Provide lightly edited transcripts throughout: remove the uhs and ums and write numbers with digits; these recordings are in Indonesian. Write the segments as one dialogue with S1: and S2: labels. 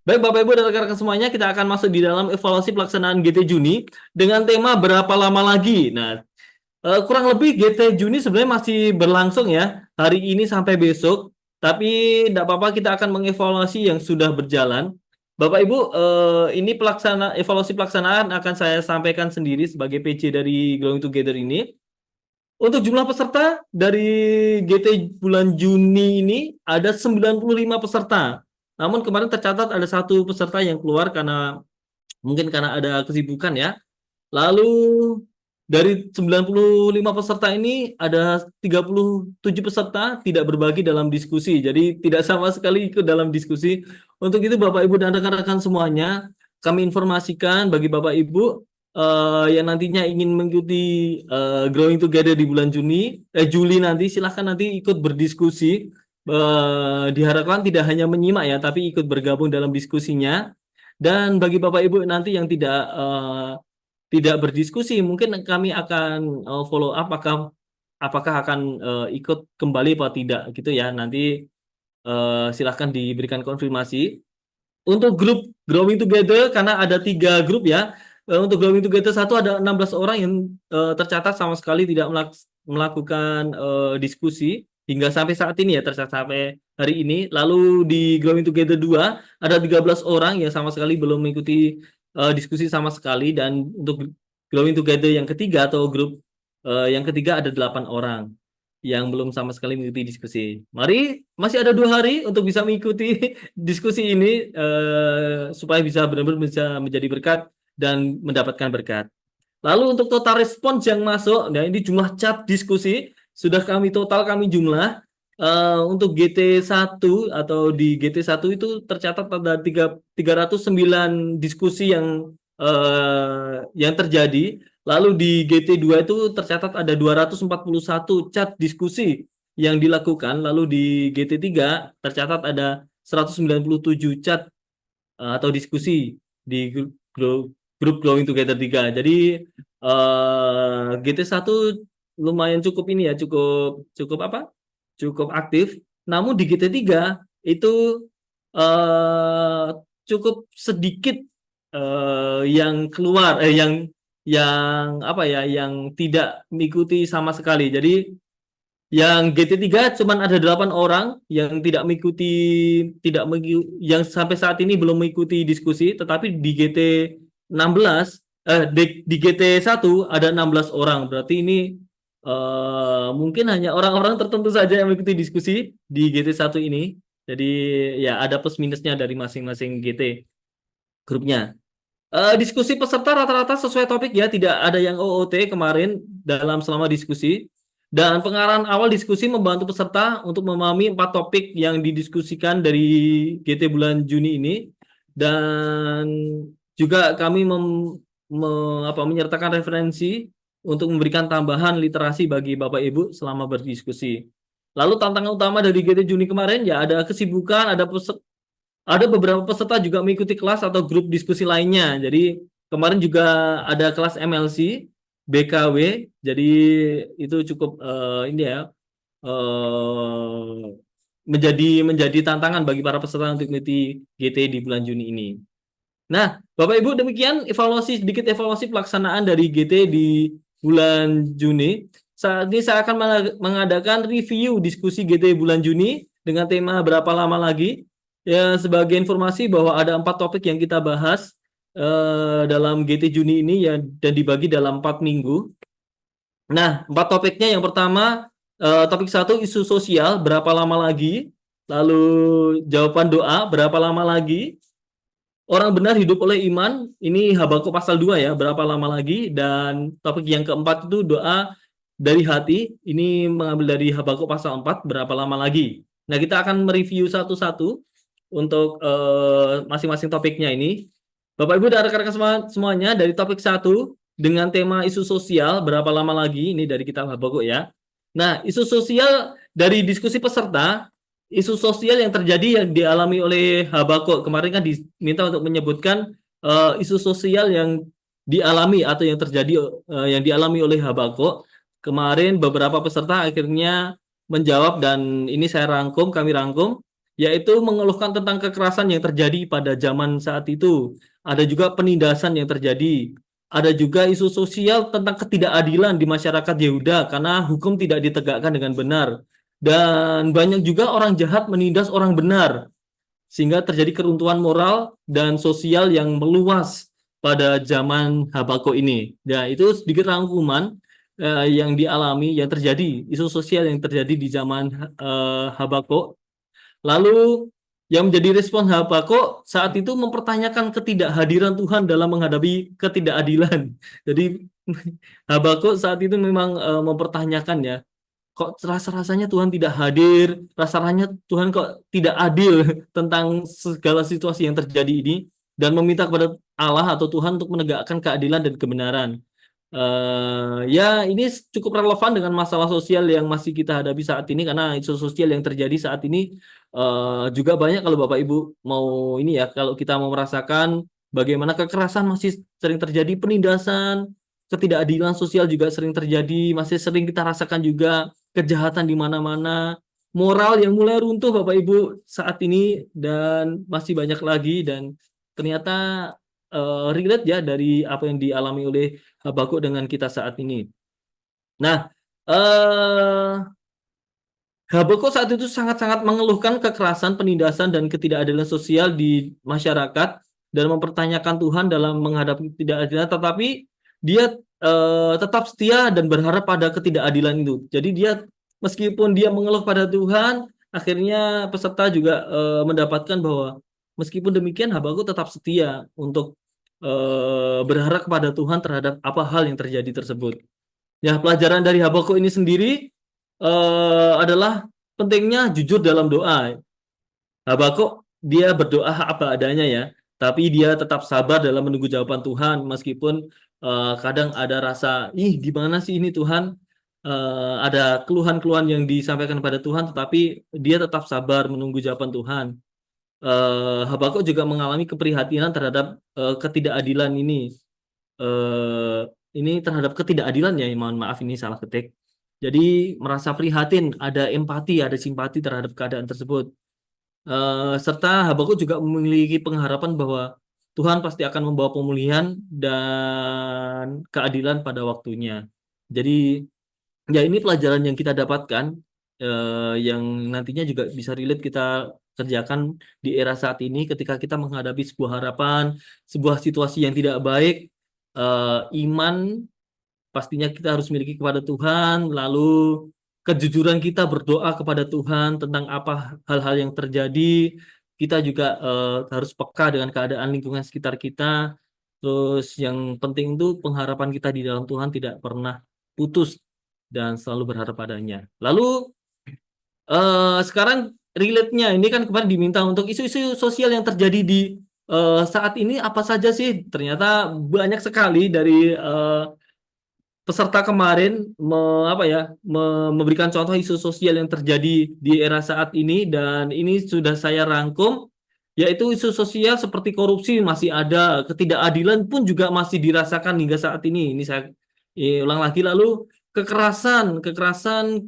S1: Baik Bapak Ibu dan rekan-rekan semuanya, kita akan masuk di dalam evaluasi pelaksanaan GT Juni dengan tema berapa lama lagi. Nah, kurang lebih GT Juni sebenarnya masih berlangsung ya, hari ini sampai besok. Tapi tidak apa-apa, kita akan mengevaluasi yang sudah berjalan. Bapak Ibu, ini evaluasi pelaksanaan akan saya sampaikan sendiri sebagai PC dari Growing Together ini. Untuk jumlah peserta dari GT bulan Juni ini ada 95 peserta. Namun kemarin tercatat ada satu peserta yang keluar karena mungkin karena ada kesibukan ya. Lalu dari 95 peserta ini ada 37 peserta tidak berbagi dalam diskusi. Jadi tidak sama sekali ikut dalam diskusi. Untuk itu Bapak Ibu dan rekan-rekan semuanya, kami informasikan bagi Bapak Ibu yang nantinya ingin mengikuti Growing Together di bulan Juli nanti, silahkan nanti ikut berdiskusi. Diharapkan tidak hanya menyimak ya, tapi ikut bergabung dalam diskusinya. Dan bagi Bapak Ibu nanti yang tidak berdiskusi, mungkin kami akan follow up apakah akan ikut kembali atau tidak gitu ya. Nanti silahkan diberikan konfirmasi. Untuk grup Growing Together karena ada 3 grup ya. Untuk Growing Together 1 ada 16 orang yang tercatat sama sekali tidak melakukan diskusi hingga sampai saat ini ya, tercatat sampai hari ini. Lalu di Growing Together 2 ada 13 orang yang sama sekali belum mengikuti diskusi sama sekali, dan untuk Growing Together yang ketiga atau grup yang ketiga ada 8 orang yang belum sama sekali mengikuti diskusi. Mari, masih ada 2 hari untuk bisa mengikuti diskusi ini supaya bisa benar-benar bisa menjadi berkat dan mendapatkan berkat. Lalu untuk total respons yang masuk, nah ini jumlah chat diskusi sudah kami jumlah untuk GT1 atau di GT1 itu tercatat ada 309 diskusi yang terjadi. Lalu di GT2 itu tercatat ada 241 chat diskusi yang dilakukan. Lalu di GT3 tercatat ada 197 chat atau diskusi di grup Growing Together 3. Jadi GT1 lumayan cukup ini ya, cukup apa? Cukup aktif. Namun di GT3 itu cukup sedikit yang keluar yang apa ya, yang tidak mengikuti sama sekali. Jadi yang GT3 cuman ada 8 orang yang yang sampai saat ini belum mengikuti diskusi, tetapi di GT16 di GT1 ada 16 orang. Berarti ini mungkin hanya orang-orang tertentu saja yang mengikuti diskusi di GT1 ini. Jadi ya ada plus minusnya dari masing-masing GT grupnya. Diskusi peserta rata-rata sesuai topik ya, tidak ada yang OOT kemarin selama diskusi. Dan pengarahan awal diskusi membantu peserta untuk memahami 4 topik yang didiskusikan dari GT bulan Juni ini. Dan juga kami menyertakan referensi untuk memberikan tambahan literasi bagi Bapak Ibu selama berdiskusi. Lalu tantangan utama dari GT Juni kemarin ya ada kesibukan, ada beberapa peserta juga mengikuti kelas atau grup diskusi lainnya. Jadi kemarin juga ada kelas MLC, BKW. Jadi itu cukup ini ya, menjadi tantangan bagi para peserta untuk mengikuti GT di bulan Juni ini. Nah, Bapak Ibu, demikian sedikit evaluasi pelaksanaan dari GT di bulan Juni. Saat ini saya akan mengadakan review diskusi GT bulan Juni dengan tema berapa lama lagi. Ya, sebagai informasi bahwa ada 4 topik yang kita bahas dalam GT Juni ini ya, dan dibagi dalam 4 minggu. Nah, 4 topiknya yang pertama, topik 1 isu sosial berapa lama lagi, lalu jawaban doa berapa lama lagi, orang benar hidup oleh iman, ini Habakuk pasal 2 ya, berapa lama lagi, dan topik yang keempat itu doa dari hati, ini mengambil dari Habakuk pasal 4, berapa lama lagi. Nah, kita akan mereview satu-satu untuk masing-masing topiknya ini. Bapak Ibu dan rekan-rekan semuanya, dari topik 1 dengan tema isu sosial berapa lama lagi, ini dari kitab Habakuk ya. Nah, isu sosial dari diskusi peserta, isu sosial yang terjadi yang dialami oleh Habakuk. Kemarin kan diminta untuk menyebutkan isu sosial yang dialami atau yang terjadi yang dialami oleh Habakuk. Kemarin beberapa peserta akhirnya menjawab dan ini kami rangkum. yaitu mengeluhkan tentang kekerasan yang terjadi pada zaman saat itu. Ada juga penindasan yang terjadi. Ada juga isu sosial tentang ketidakadilan di masyarakat Yehuda karena hukum tidak ditegakkan dengan benar. Dan banyak juga orang jahat menindas orang benar, sehingga terjadi keruntuhan moral dan sosial yang meluas pada zaman Habakuk ini. Ya, itu sedikit rangkuman yang dialami, yang terjadi, isu sosial yang terjadi di zaman Habakuk. Lalu yang menjadi respon Habakuk saat itu mempertanyakan ketidakhadiran Tuhan dalam menghadapi ketidakadilan. Jadi Habakuk saat itu memang mempertanyakan ya, kok rasa-rasanya Tuhan tidak hadir, rasanya Tuhan kok tidak adil tentang segala situasi yang terjadi ini, dan meminta kepada Allah atau Tuhan untuk menegakkan keadilan dan kebenaran. Ya, ini cukup relevan dengan masalah sosial yang masih kita hadapi saat ini, karena isu sosial yang terjadi saat ini juga banyak. Kalau Bapak Ibu mau ini ya, kalau kita mau merasakan bagaimana kekerasan masih sering terjadi, penindasan, ketidakadilan sosial juga sering terjadi, masih sering kita rasakan juga kejahatan di mana-mana, moral yang mulai runtuh Bapak Ibu saat ini, dan masih banyak lagi. Dan ternyata relate ya dari apa yang dialami oleh Habakuk dengan kita saat ini. Nah, eh Habakuk saat itu sangat-sangat mengeluhkan kekerasan, penindasan, dan ketidakadilan sosial di masyarakat dan mempertanyakan Tuhan dalam menghadapi ketidakadilan, tetapi dia tetap setia dan berharap pada ketidakadilan itu. Jadi dia, meskipun dia mengeluh pada Tuhan, akhirnya peserta juga mendapatkan bahwa meskipun demikian Habakuk tetap setia untuk berharap kepada Tuhan terhadap apa hal yang terjadi tersebut. Ya, pelajaran dari Habakuk ini sendiri adalah pentingnya jujur dalam doa. Habakuk dia berdoa apa adanya ya, tapi dia tetap sabar dalam menunggu jawaban Tuhan, meskipun kadang ada rasa, ih gimana sih ini Tuhan, ada keluhan-keluhan yang disampaikan pada Tuhan, tetapi dia tetap sabar menunggu jawaban Tuhan. Habakuk juga mengalami keprihatinan terhadap ketidakadilan ini. eh, ini terhadap ketidakadilan ya, mohon maaf ini salah ketik. Jadi merasa prihatin, ada empati, ada simpati terhadap keadaan tersebut. Serta Habakuk juga memiliki pengharapan bahwa Tuhan pasti akan membawa pemulihan dan keadilan pada waktunya. Jadi ya, ini pelajaran yang kita dapatkan, yang nantinya juga bisa relate kita kerjakan di era saat ini ketika kita menghadapi sebuah harapan, sebuah situasi yang tidak baik. Iman pastinya kita harus miliki kepada Tuhan, lalu kejujuran kita berdoa kepada Tuhan tentang apa hal-hal yang terjadi. Kita juga harus peka dengan keadaan lingkungan sekitar kita. Terus yang penting itu pengharapan kita di dalam Tuhan tidak pernah putus dan selalu berharap padanya. Lalu sekarang relate-nya ini kan kemarin diminta untuk isu-isu sosial yang terjadi di saat ini apa saja sih? Ternyata banyak sekali dari peserta kemarin memberikan contoh isu sosial yang terjadi di era saat ini, dan ini sudah saya rangkum, yaitu isu sosial seperti korupsi masih ada, ketidakadilan pun juga masih dirasakan hingga saat ini. Ini saya ulang lagi. Lalu kekerasan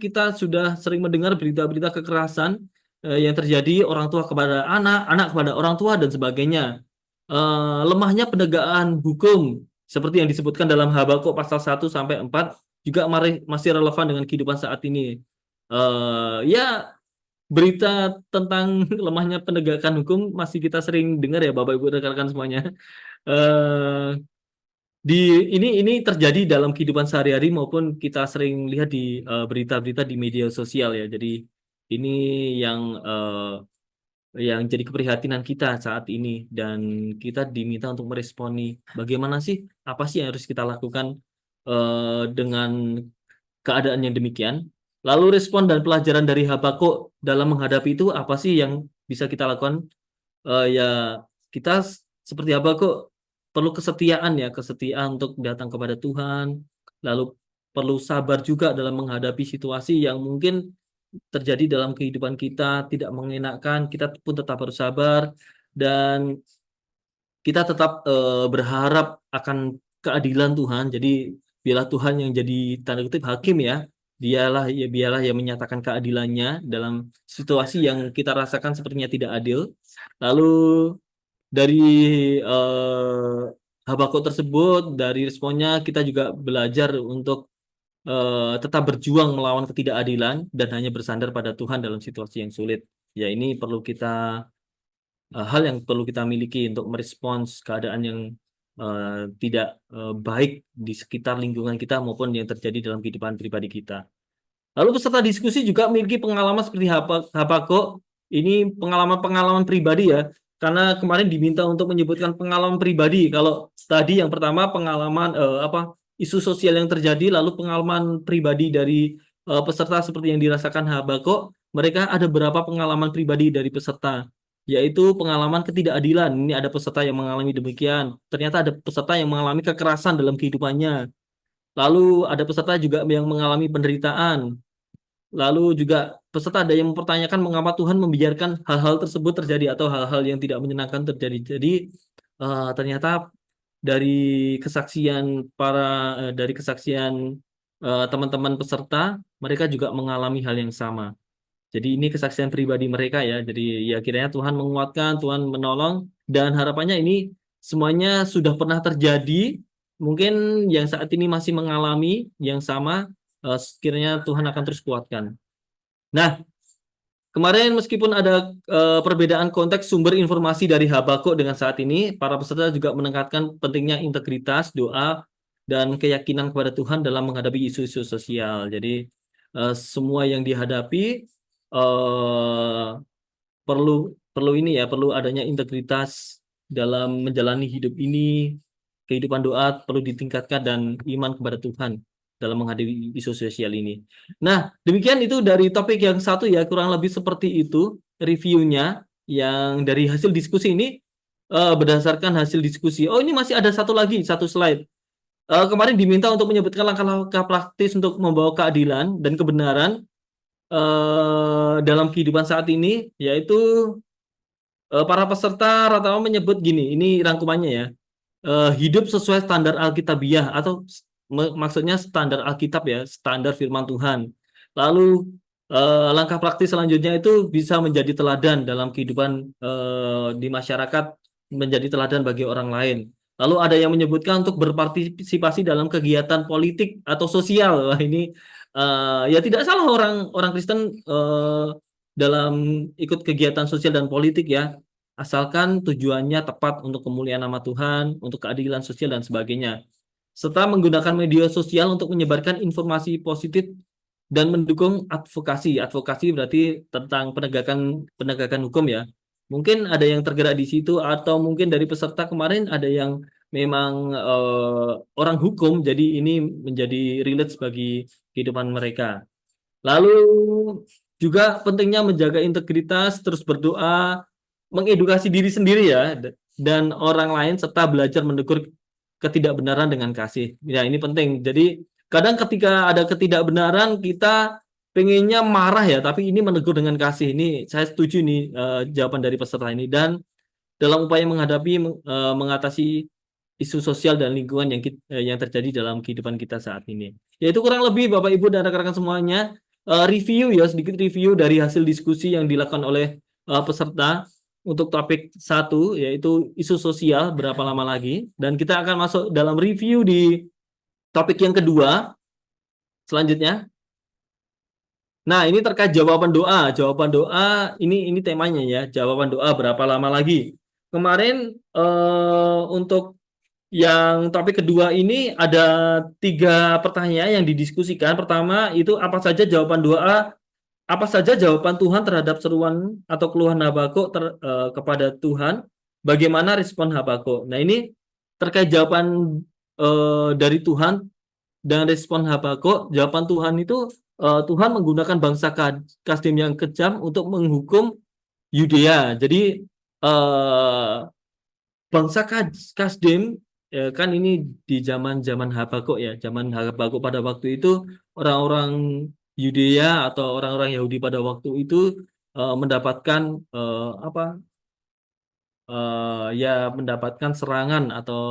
S1: kita sudah sering mendengar berita-berita kekerasan yang terjadi, orang tua kepada anak, anak kepada orang tua dan sebagainya. Lemahnya penegakan hukum seperti yang disebutkan dalam Habakuk pasal 1 sampai 4 juga masih relevan dengan kehidupan saat ini. Ya, berita tentang lemahnya penegakan hukum masih kita sering dengar ya Bapak Ibu rekan-rekan semuanya. Eh, ini terjadi dalam kehidupan sehari-hari maupun kita sering lihat di berita-berita di media sosial ya. Jadi ini yang jadi keprihatinan kita saat ini, dan kita diminta untuk meresponi bagaimana sih, apa sih yang harus kita lakukan dengan keadaan yang demikian. Lalu respon dan pelajaran dari Habakuk dalam menghadapi itu apa sih yang bisa kita lakukan? Ya, kita seperti Habakuk perlu kesetiaan ya, kesetiaan untuk datang kepada Tuhan, lalu perlu sabar juga dalam menghadapi situasi yang mungkin terjadi dalam kehidupan kita tidak mengenakan. Kita pun tetap harus sabar, dan kita tetap berharap akan keadilan Tuhan. Jadi biarlah Tuhan yang jadi tanda kutip hakim ya, biarlah yang menyatakan keadilannya dalam situasi yang kita rasakan sepertinya tidak adil. Lalu dari Habakuk tersebut, dari responnya kita juga belajar untuk tetap berjuang melawan ketidakadilan dan hanya bersandar pada Tuhan dalam situasi yang sulit. Ya, ini perlu hal yang perlu kita miliki untuk merespons keadaan yang tidak baik di sekitar lingkungan kita maupun yang terjadi dalam kehidupan pribadi kita. Lalu peserta diskusi juga memiliki pengalaman seperti Habakuk. Ini pengalaman-pengalaman pribadi ya. Karena kemarin diminta untuk menyebutkan pengalaman pribadi. Kalau tadi yang pertama pengalaman isu sosial yang terjadi, lalu pengalaman pribadi dari peserta seperti yang dirasakan Habakuk, mereka ada beberapa pengalaman pribadi dari peserta, yaitu pengalaman ketidakadilan. Ini ada peserta yang mengalami demikian. Ternyata ada peserta yang mengalami kekerasan dalam kehidupannya. Lalu ada peserta juga yang mengalami penderitaan. Lalu juga peserta ada yang mempertanyakan mengapa Tuhan membiarkan hal-hal tersebut terjadi atau hal-hal yang tidak menyenangkan terjadi. Jadi ternyata dari kesaksian teman-teman peserta, mereka juga mengalami hal yang sama. Jadi ini kesaksian pribadi mereka ya. Jadi ya kiranya Tuhan menguatkan, Tuhan menolong, dan harapannya ini semuanya sudah pernah terjadi. Mungkin yang saat ini masih mengalami yang sama, kiranya Tuhan akan terus kuatkan. Nah, kemarin meskipun ada perbedaan konteks sumber informasi dari Habakuk dengan saat ini, para peserta juga menekankan pentingnya integritas, doa, dan keyakinan kepada Tuhan dalam menghadapi isu-isu sosial. Jadi semua yang dihadapi eh, perlu adanya integritas dalam menjalani hidup ini, kehidupan doa perlu ditingkatkan dan iman kepada Tuhan dalam menghadapi isu sosial ini. Nah, demikian itu dari topik yang satu ya, kurang lebih seperti itu reviewnya yang dari hasil diskusi ini berdasarkan hasil diskusi. Oh, ini masih ada satu slide. Kemarin diminta untuk menyebutkan langkah-langkah praktis untuk membawa keadilan dan kebenaran dalam kehidupan saat ini, yaitu para peserta rata-rata menyebut gini, ini rangkumannya ya, hidup sesuai standar Alkitabiah atau maksudnya standar Alkitab ya, standar firman Tuhan. Lalu langkah praktis selanjutnya itu bisa menjadi teladan dalam kehidupan di masyarakat, menjadi teladan bagi orang lain. Lalu ada yang menyebutkan untuk berpartisipasi dalam kegiatan politik atau sosial. Wah, ini ya tidak salah orang Kristen dalam ikut kegiatan sosial dan politik ya, asalkan tujuannya tepat untuk kemuliaan nama Tuhan, untuk keadilan sosial dan sebagainya. Serta menggunakan media sosial untuk menyebarkan informasi positif dan mendukung advokasi. Advokasi berarti tentang penegakan hukum ya. Mungkin ada yang tergerak di situ, atau mungkin dari peserta kemarin ada yang memang orang hukum, jadi ini menjadi relate bagi kehidupan mereka. Lalu juga pentingnya menjaga integritas, terus berdoa, mengedukasi diri sendiri ya, dan orang lain, serta belajar menegur ketidakbenaran dengan kasih. Ya, ini penting. Jadi kadang ketika ada ketidakbenaran kita pengennya marah ya, tapi ini menegur dengan kasih. Ini saya setuju nih jawaban dari peserta ini. Dan dalam upaya mengatasi isu sosial dan lingkungan yang terjadi dalam kehidupan kita saat ini. Yaitu kurang lebih Bapak Ibu dan rekan-rekan semuanya sedikit review dari hasil diskusi yang dilakukan oleh peserta untuk topik 1 yaitu isu sosial berapa lama lagi, dan kita akan masuk dalam review di topik yang kedua selanjutnya. Nah, ini terkait jawaban doa. Jawaban doa ini temanya ya, jawaban doa berapa lama lagi. Kemarin untuk yang topik kedua ini ada 3 pertanyaan yang didiskusikan. Pertama itu apa saja jawaban Tuhan terhadap seruan atau keluhan Habakuk kepada Tuhan? Bagaimana respon Habakuk? Nah, ini terkait jawaban dari Tuhan dan respon Habakuk. Jawaban Tuhan itu Tuhan menggunakan bangsa Kasdim yang kejam untuk menghukum Yudea. Jadi bangsa Kasdim kan ini di zaman Habakuk ya, zaman Habakuk pada waktu itu orang-orang Yudea atau orang-orang Yahudi pada waktu itu mendapatkan mendapatkan serangan atau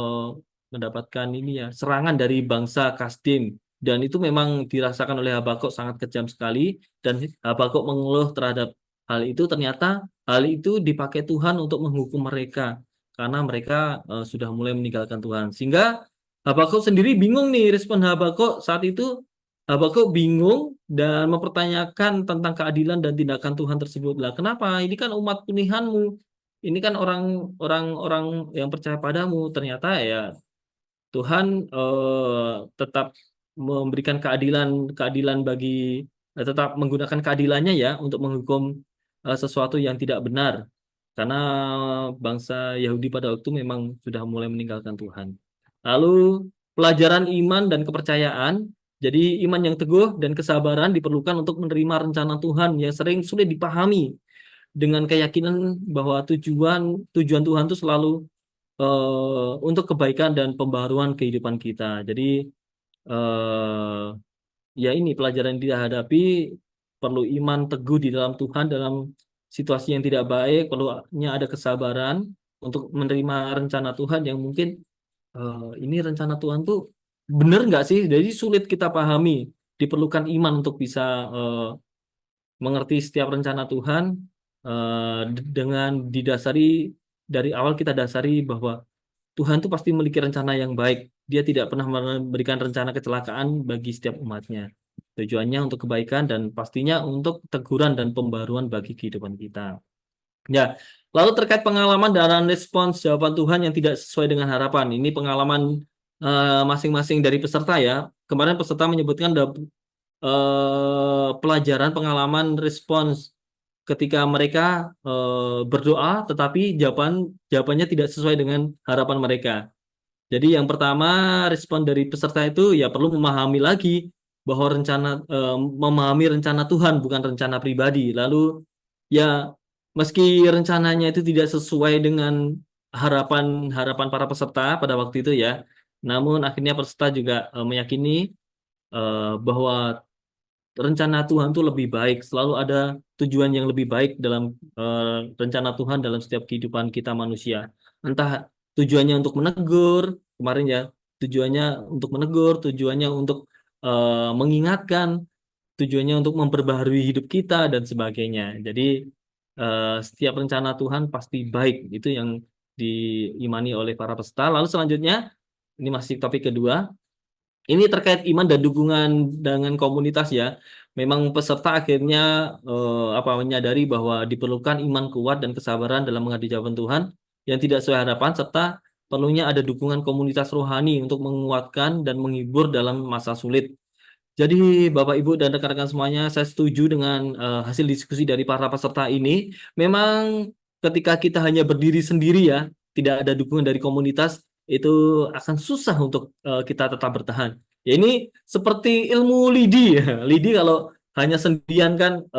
S1: mendapatkan serangan dari bangsa Kasdim. Dan itu memang dirasakan oleh Habakuk sangat kejam sekali, dan Habakuk mengeluh terhadap hal itu. Ternyata hal itu dipakai Tuhan untuk menghukum mereka karena mereka sudah mulai meninggalkan Tuhan. Sehingga Habakuk sendiri bingung nih, respon Habakuk saat itu. Habakuk bingung dan mempertanyakan tentang keadilan dan tindakan Tuhan tersebut. Lah, kenapa? Ini kan umat pilihanmu. Ini kan orang-orang yang percaya padamu. Ternyata ya Tuhan tetap memberikan keadilan bagi tetap menggunakan keadilannya ya untuk menghukum sesuatu yang tidak benar. Karena bangsa Yahudi pada waktu memang sudah mulai meninggalkan Tuhan. Lalu pelajaran iman dan kepercayaan. Jadi iman yang teguh dan kesabaran diperlukan untuk menerima rencana Tuhan yang sering sulit dipahami, dengan keyakinan bahwa tujuan tujuan Tuhan itu selalu untuk kebaikan dan pembaharuan kehidupan kita. Jadi eh, ya ini pelajaran yang dihadapi, perlu iman teguh di dalam Tuhan dalam situasi yang tidak baik, perlunya ada kesabaran untuk menerima rencana Tuhan yang mungkin ini rencana Tuhan tuh benar nggak sih? Jadi sulit kita pahami. Diperlukan iman untuk bisa mengerti setiap rencana Tuhan dengan didasari dari awal kita dasari bahwa Tuhan itu pasti memiliki rencana yang baik. Dia tidak pernah memberikan rencana kecelakaan bagi setiap umatnya. Tujuannya untuk kebaikan dan pastinya untuk teguran dan pembaruan bagi kehidupan kita. Ya, lalu terkait pengalaman dan respons jawaban Tuhan yang tidak sesuai dengan harapan. Ini pengalaman masing-masing dari peserta ya. Kemarin peserta menyebutkan pelajaran pengalaman respons ketika mereka berdoa tetapi jawabannya tidak sesuai dengan harapan mereka. Jadi yang pertama, respon dari peserta itu ya perlu memahami lagi bahwa memahami rencana Tuhan bukan rencana pribadi. Lalu ya meski rencananya itu tidak sesuai dengan harapan para peserta pada waktu itu ya, namun akhirnya peserta juga meyakini bahwa rencana Tuhan itu lebih baik, selalu ada tujuan yang lebih baik dalam rencana Tuhan dalam setiap kehidupan kita manusia. Entah tujuannya untuk menegur, kemarin ya, tujuannya untuk menegur, tujuannya untuk mengingatkan, tujuannya untuk memperbaharui hidup kita dan sebagainya. Jadi setiap rencana Tuhan pasti baik, itu yang diimani oleh para peserta. Lalu selanjutnya, ini masih topik kedua. Ini terkait iman dan dukungan dengan komunitas ya. Memang peserta akhirnya menyadari bahwa diperlukan iman kuat dan kesabaran dalam menghadapi jawaban Tuhan yang tidak sesuai harapan, serta perlunya ada dukungan komunitas rohani untuk menguatkan dan menghibur dalam masa sulit. Jadi Bapak Ibu dan rekan-rekan semuanya, saya setuju dengan hasil diskusi dari para peserta ini. Memang ketika kita hanya berdiri sendiri ya, tidak ada dukungan dari komunitas, itu akan susah untuk kita tetap bertahan. Ya ini seperti ilmu lidi ya. Lidi kalau hanya sendirian kan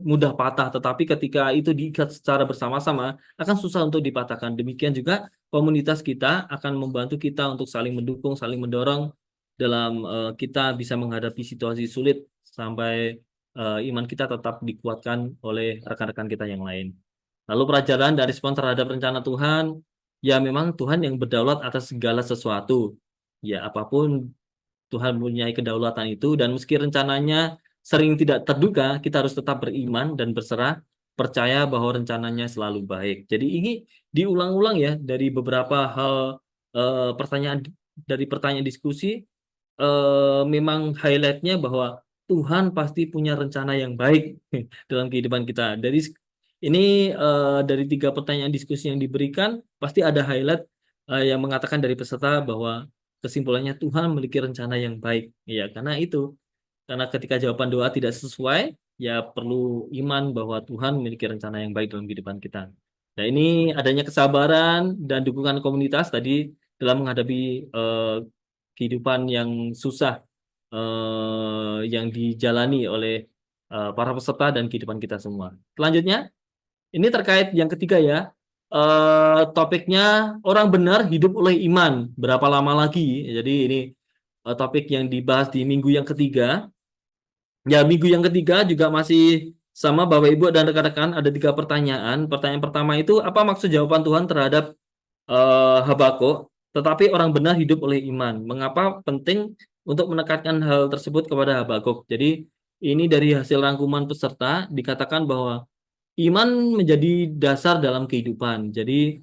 S1: mudah patah, tetapi ketika itu diikat secara bersama-sama akan susah untuk dipatahkan. Demikian juga komunitas kita akan membantu kita untuk saling mendukung, saling mendorong dalam kita bisa menghadapi situasi sulit sampai iman kita tetap dikuatkan oleh rekan-rekan kita yang lain. Lalu pelajaran dan respon terhadap rencana Tuhan, ya memang Tuhan yang berdaulat atas segala sesuatu. Ya apapun Tuhan mempunyai kedaulatan itu, dan meski rencananya sering tidak terduga, kita harus tetap beriman dan berserah, percaya bahwa rencananya selalu baik. Jadi ini diulang-ulang ya dari beberapa hal pertanyaan diskusi, memang highlightnya bahwa Tuhan pasti punya rencana yang baik dalam kehidupan kita. Dari tiga pertanyaan diskusi yang diberikan, pasti ada highlight yang mengatakan dari peserta bahwa kesimpulannya Tuhan memiliki rencana yang baik. Ya, karena ketika jawaban doa tidak sesuai, ya perlu iman bahwa Tuhan memiliki rencana yang baik dalam kehidupan kita. Nah, ini adanya kesabaran dan dukungan komunitas tadi dalam menghadapi kehidupan yang susah yang dijalani oleh para peserta dan kehidupan kita semua. Selanjutnya, ini terkait yang ketiga ya. Topiknya orang benar hidup oleh iman. Berapa lama lagi? Jadi ini topik yang dibahas di minggu yang ketiga. Ya, minggu yang ketiga juga masih sama Bapak Ibu dan rekan-rekan, ada tiga pertanyaan. Pertanyaan pertama itu, apa maksud jawaban Tuhan terhadap Habakuk? Tetapi orang benar hidup oleh iman. Mengapa penting untuk menekankan hal tersebut kepada Habakuk. Jadi ini dari hasil rangkuman peserta dikatakan bahwa iman menjadi dasar dalam kehidupan. Jadi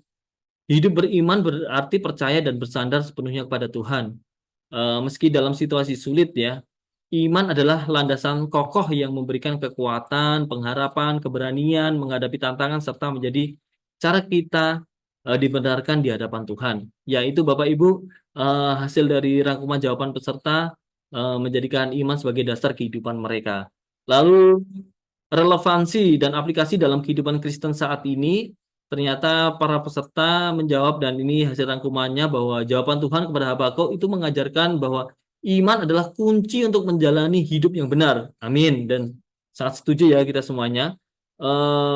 S1: hidup beriman berarti percaya dan bersandar sepenuhnya kepada Tuhan. Meski dalam situasi sulit ya, iman adalah landasan kokoh yang memberikan kekuatan, pengharapan, keberanian menghadapi tantangan serta menjadi cara kita dibenarkan di hadapan Tuhan. Yaitu Bapak Ibu, hasil dari rangkuman jawaban peserta menjadikan iman sebagai dasar kehidupan mereka. Lalu relevansi dan aplikasi dalam kehidupan Kristen saat ini, ternyata para peserta menjawab, dan ini hasil rangkumannya, bahwa jawaban Tuhan kepada Habakuk itu mengajarkan bahwa iman adalah kunci untuk menjalani hidup yang benar. Amin. Dan sangat setuju ya kita semuanya.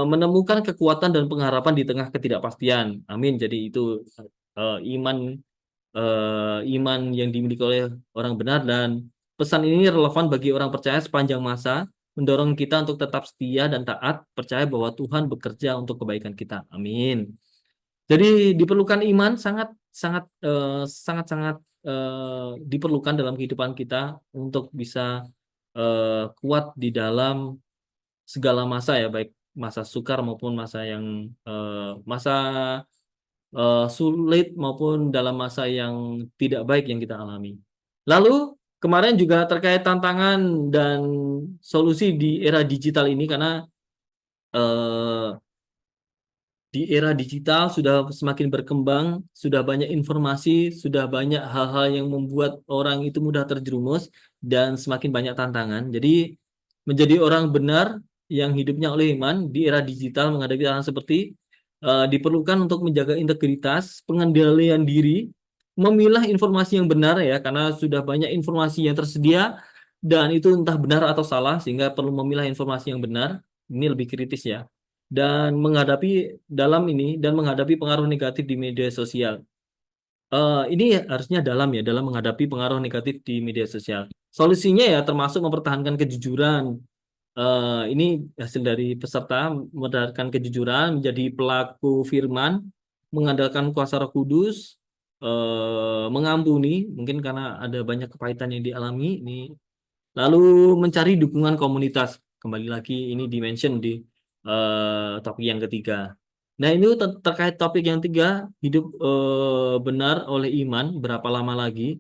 S1: Menemukan kekuatan dan pengharapan di tengah ketidakpastian. Amin. Jadi itu iman iman yang dimiliki oleh orang benar, dan pesan ini relevan bagi orang percaya sepanjang masa, mendorong kita untuk tetap setia dan taat, percaya bahwa Tuhan bekerja untuk kebaikan kita. Amin. Jadi diperlukan iman sangat diperlukan dalam kehidupan kita untuk bisa kuat di dalam segala masa ya, baik masa sukar maupun masa yang masa sulit maupun dalam masa yang tidak baik yang kita alami. Lalu kemarin juga terkait tantangan dan solusi di era digital ini, karena eh, di era digital sudah semakin berkembang, sudah banyak informasi, sudah banyak hal-hal yang membuat orang itu mudah terjerumus dan semakin banyak tantangan. Jadi menjadi orang benar yang hidupnya oleh iman di era digital menghadapi hal seperti diperlukan untuk menjaga integritas, pengendalian diri, memilah informasi yang benar ya, karena sudah banyak informasi yang tersedia dan itu entah benar atau salah, sehingga perlu memilah informasi yang benar. Ini lebih kritis ya, dan menghadapi pengaruh negatif di media sosial. Ini harusnya dalam menghadapi pengaruh negatif di media sosial. Solusinya ya termasuk mempertahankan kejujuran. Ini hasil dari peserta, mempertahankan kejujuran, menjadi pelaku firman, mengandalkan kuasa Roh Kudus, mengampuni, mungkin karena ada banyak kepahitan yang dialami. Ini lalu mencari dukungan komunitas. Kembali lagi ini dimention di topik yang ketiga. Nah, ini terkait topik yang tiga, hidup benar oleh iman, berapa lama lagi?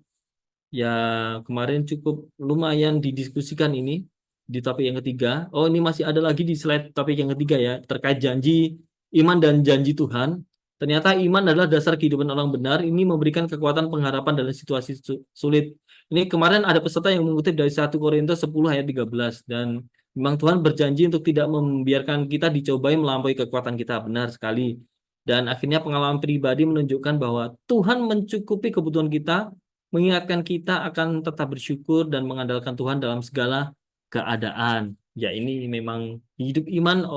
S1: Ya, kemarin cukup lumayan didiskusikan ini di topik yang ketiga. Oh, ini masih ada lagi di slide topik yang ketiga ya, terkait janji iman dan janji Tuhan. Ternyata iman adalah dasar kehidupan orang benar. Ini memberikan kekuatan pengharapan dalam situasi sulit. Ini kemarin ada peserta yang mengutip dari 1 Korintus 10 ayat 13, dan memang Tuhan berjanji untuk tidak membiarkan kita dicobai melampaui kekuatan kita, benar sekali. Dan akhirnya pengalaman pribadi menunjukkan bahwa Tuhan mencukupi kebutuhan kita, mengingatkan kita akan tetap bersyukur dan mengandalkan Tuhan dalam segala keadaan. Ya, ini memang hidup iman,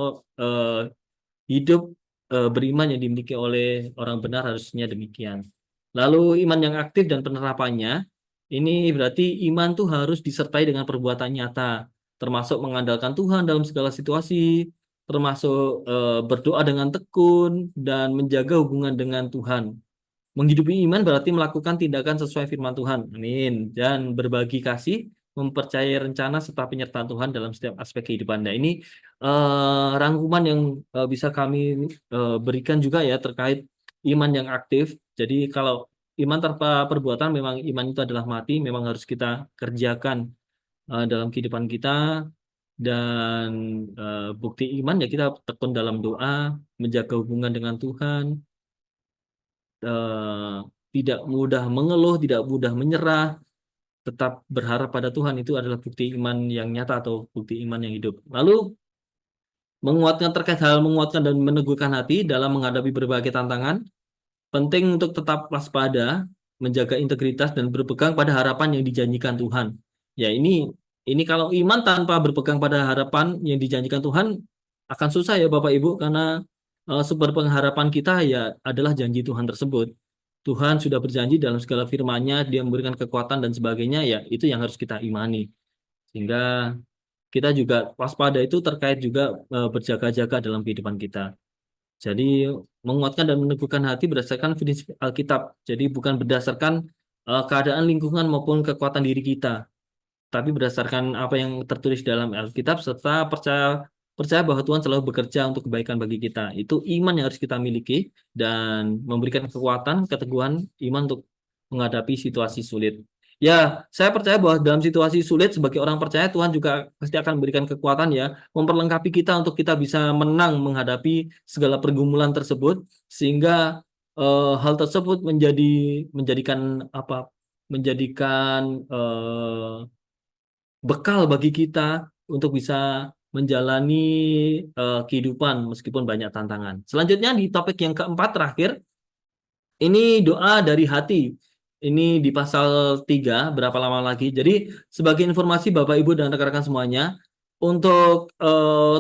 S1: hidup beriman yang dimiliki oleh orang benar harusnya demikian. Lalu iman yang aktif dan penerapannya, ini berarti iman tuh harus disertai dengan perbuatan nyata, termasuk mengandalkan Tuhan dalam segala situasi, termasuk berdoa dengan tekun dan menjaga hubungan dengan Tuhan. Menghidupi iman berarti melakukan tindakan sesuai firman Tuhan. Amin. Dan berbagi kasih, mempercayai rencana serta penyertaan Tuhan dalam setiap aspek kehidupan. Nah, ini rangkuman yang bisa kami berikan juga ya terkait iman yang aktif. Jadi kalau iman tanpa perbuatan, memang iman itu adalah mati, memang harus kita kerjakan dalam kehidupan kita. Dan bukti iman ya kita tekun dalam doa, menjaga hubungan dengan Tuhan, eh, tidak mudah mengeluh, tidak mudah menyerah, tetap berharap pada Tuhan, itu adalah bukti iman yang nyata atau bukti iman yang hidup. Lalu terkait hal menguatkan dan meneguhkan hati dalam menghadapi berbagai tantangan, penting untuk tetap waspada, menjaga integritas dan berpegang pada harapan yang dijanjikan Tuhan. Ya, ini kalau iman tanpa berpegang pada harapan yang dijanjikan Tuhan akan susah ya Bapak Ibu, karena sumber pengharapan kita ya adalah janji Tuhan tersebut. Tuhan sudah berjanji dalam segala firman-Nya, Dia memberikan kekuatan dan sebagainya, ya itu yang harus kita imani. Sehingga kita juga waspada itu terkait juga berjaga-jaga dalam kehidupan kita. Jadi menguatkan dan meneguhkan hati berdasarkan prinsip Alkitab. Jadi bukan berdasarkan keadaan lingkungan maupun kekuatan diri kita, tapi berdasarkan apa yang tertulis dalam Alkitab serta percaya percaya bahwa Tuhan selalu bekerja untuk kebaikan bagi kita. Itu iman yang harus kita miliki dan memberikan kekuatan, keteguhan iman untuk menghadapi situasi sulit. Ya, saya percaya bahwa dalam situasi sulit sebagai orang percaya Tuhan juga pasti akan memberikan kekuatan ya, memperlengkapi kita untuk kita bisa menang menghadapi segala pergumulan tersebut sehingga hal tersebut menjadikan apa? Menjadikan bekal bagi kita untuk bisa menjalani kehidupan meskipun banyak tantangan. Selanjutnya di topik yang keempat terakhir, ini doa dari hati. Ini di pasal 3, berapa lama lagi. Jadi sebagai informasi Bapak Ibu dan rekan-rekan semuanya, untuk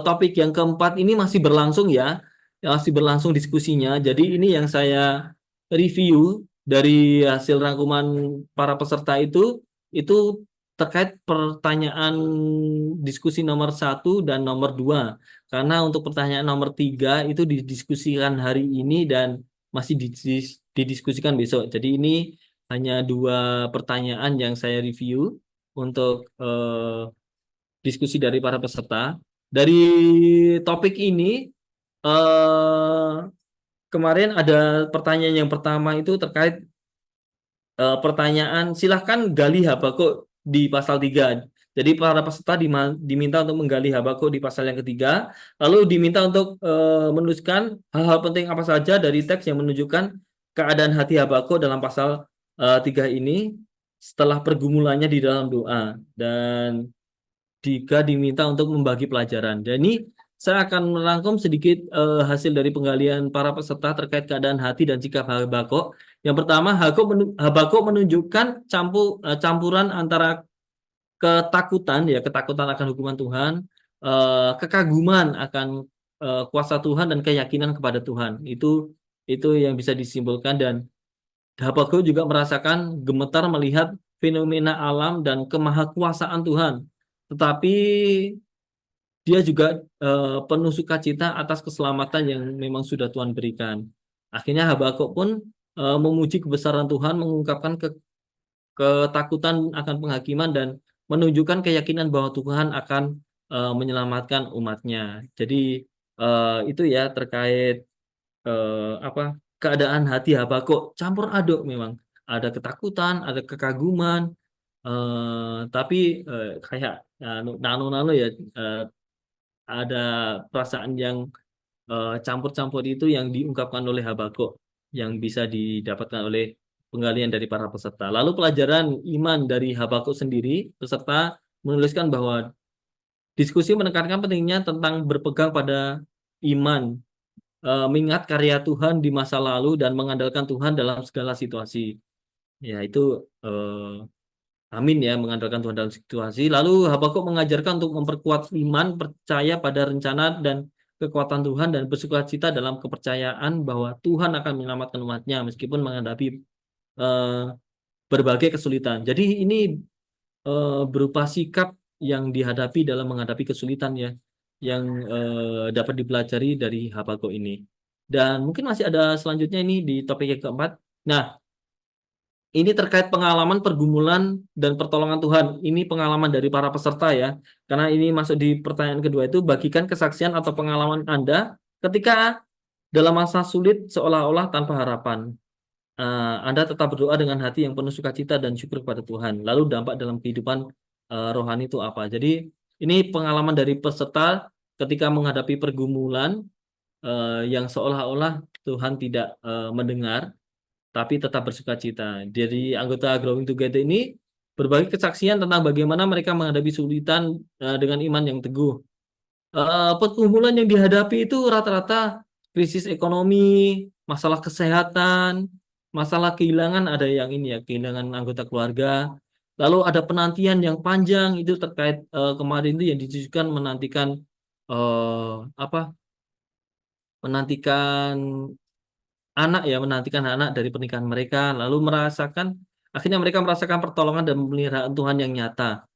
S1: topik yang keempat ini masih berlangsung ya, masih berlangsung diskusinya. Jadi ini yang saya review dari hasil rangkuman para peserta itu terkait pertanyaan diskusi nomor 1 dan nomor 2. Karena untuk pertanyaan nomor 3 itu didiskusikan hari ini dan masih didiskusikan besok. Jadi ini hanya 2 pertanyaan yang saya review untuk diskusi dari para peserta. Dari topik ini eh, kemarin ada pertanyaan yang pertama itu terkait pertanyaan silahkan gali Habakuk di pasal 3. Jadi para peserta diminta untuk menggali Habakuk di pasal yang ketiga, lalu diminta untuk menuliskan hal-hal penting apa saja dari teks yang menunjukkan keadaan hati Habakuk dalam pasal 3 ini setelah pergumulannya di dalam doa, dan juga diminta untuk membagi pelajaran. Dan ini saya akan merangkum sedikit hasil dari penggalian para peserta terkait keadaan hati dan sikap Habakuk. Yang pertama, Habakuk menunjukkan campuran antara ketakutan, ya ketakutan akan hukuman Tuhan, kekaguman akan kuasa Tuhan dan keyakinan kepada Tuhan. Itu yang bisa disimpulkan, dan Habakuk juga merasakan gemetar melihat fenomena alam dan kemahakuasaan Tuhan. Tetapi dia juga penuh sukacita atas keselamatan yang memang sudah Tuhan berikan. Akhirnya Habakuk pun memuji kebesaran Tuhan, mengungkapkan ketakutan akan penghakiman dan menunjukkan keyakinan bahwa Tuhan akan menyelamatkan umatnya. Jadi itu ya terkait apa keadaan hati Habakuk campur aduk memang. Ada ketakutan, ada kekaguman, tapi kayak nano-nano ya, ada perasaan yang campur-campur itu yang diungkapkan oleh Habakuk yang bisa didapatkan oleh penggalian dari para peserta. Lalu pelajaran iman dari Habakuk sendiri, peserta menuliskan bahwa diskusi menekankan pentingnya tentang berpegang pada iman, mengingat karya Tuhan di masa lalu dan mengandalkan Tuhan dalam segala situasi. Ya itu amin ya, mengandalkan Tuhan dalam situasi. Lalu Habakuk mengajarkan untuk memperkuat iman, percaya pada rencana dan kekuatan Tuhan, dan bersukacita dalam kepercayaan bahwa Tuhan akan menyelamatkan umatnya meskipun menghadapi eh, berbagai kesulitan. Jadi ini berupa sikap yang dihadapi dalam menghadapi kesulitan ya, yang dapat dipelajari dari Habakuk ini. Dan mungkin masih ada selanjutnya ini di topik yang keempat. Nah, ini terkait pengalaman pergumulan dan pertolongan Tuhan. Ini pengalaman dari para peserta ya. Karena ini masuk di pertanyaan kedua itu, bagikan kesaksian atau pengalaman Anda ketika dalam masa sulit seolah-olah tanpa harapan. Anda tetap berdoa dengan hati yang penuh sukacita dan syukur kepada Tuhan. Lalu dampak dalam kehidupan rohani itu apa? Jadi ini pengalaman dari peserta ketika menghadapi pergumulan yang seolah-olah Tuhan tidak mendengar, tapi tetap bersukacita. Jadi anggota Growing Together ini berbagi kesaksian tentang bagaimana mereka menghadapi kesulitan dengan iman yang teguh. Pergumulan yang dihadapi itu rata-rata krisis ekonomi, masalah kesehatan, masalah kehilangan, ada yang ini ya, kehilangan anggota keluarga. Lalu ada penantian yang panjang itu terkait kemarin itu yang ditujukan menantikan apa? Menantikan anak ya, menantikan anak dari pernikahan mereka, lalu akhirnya mereka merasakan pertolongan dan pemeliharaan Tuhan yang nyata.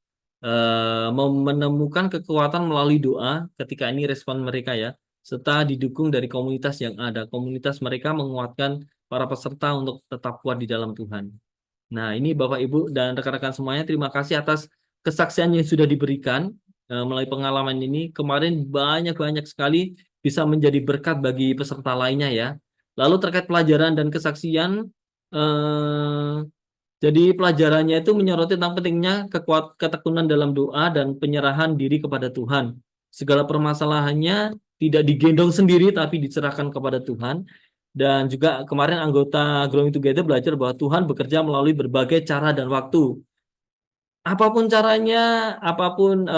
S1: Menemukan kekuatan melalui doa ketika ini respon mereka ya, serta didukung dari komunitas yang ada. Komunitas mereka menguatkan para peserta untuk tetap kuat di dalam Tuhan. Nah, ini Bapak Ibu dan rekan-rekan semuanya, terima kasih atas kesaksian yang sudah diberikan melalui pengalaman ini. Kemarin banyak-banyak sekali bisa menjadi berkat bagi peserta lainnya ya. Lalu terkait pelajaran dan kesaksian, eh, jadi pelajarannya itu menyoroti tentang pentingnya ketekunan dalam doa dan penyerahan diri kepada Tuhan. Segala permasalahannya tidak digendong sendiri tapi diserahkan kepada Tuhan. Dan juga kemarin anggota Growing Together belajar bahwa Tuhan bekerja melalui berbagai cara dan waktu. Apapun caranya,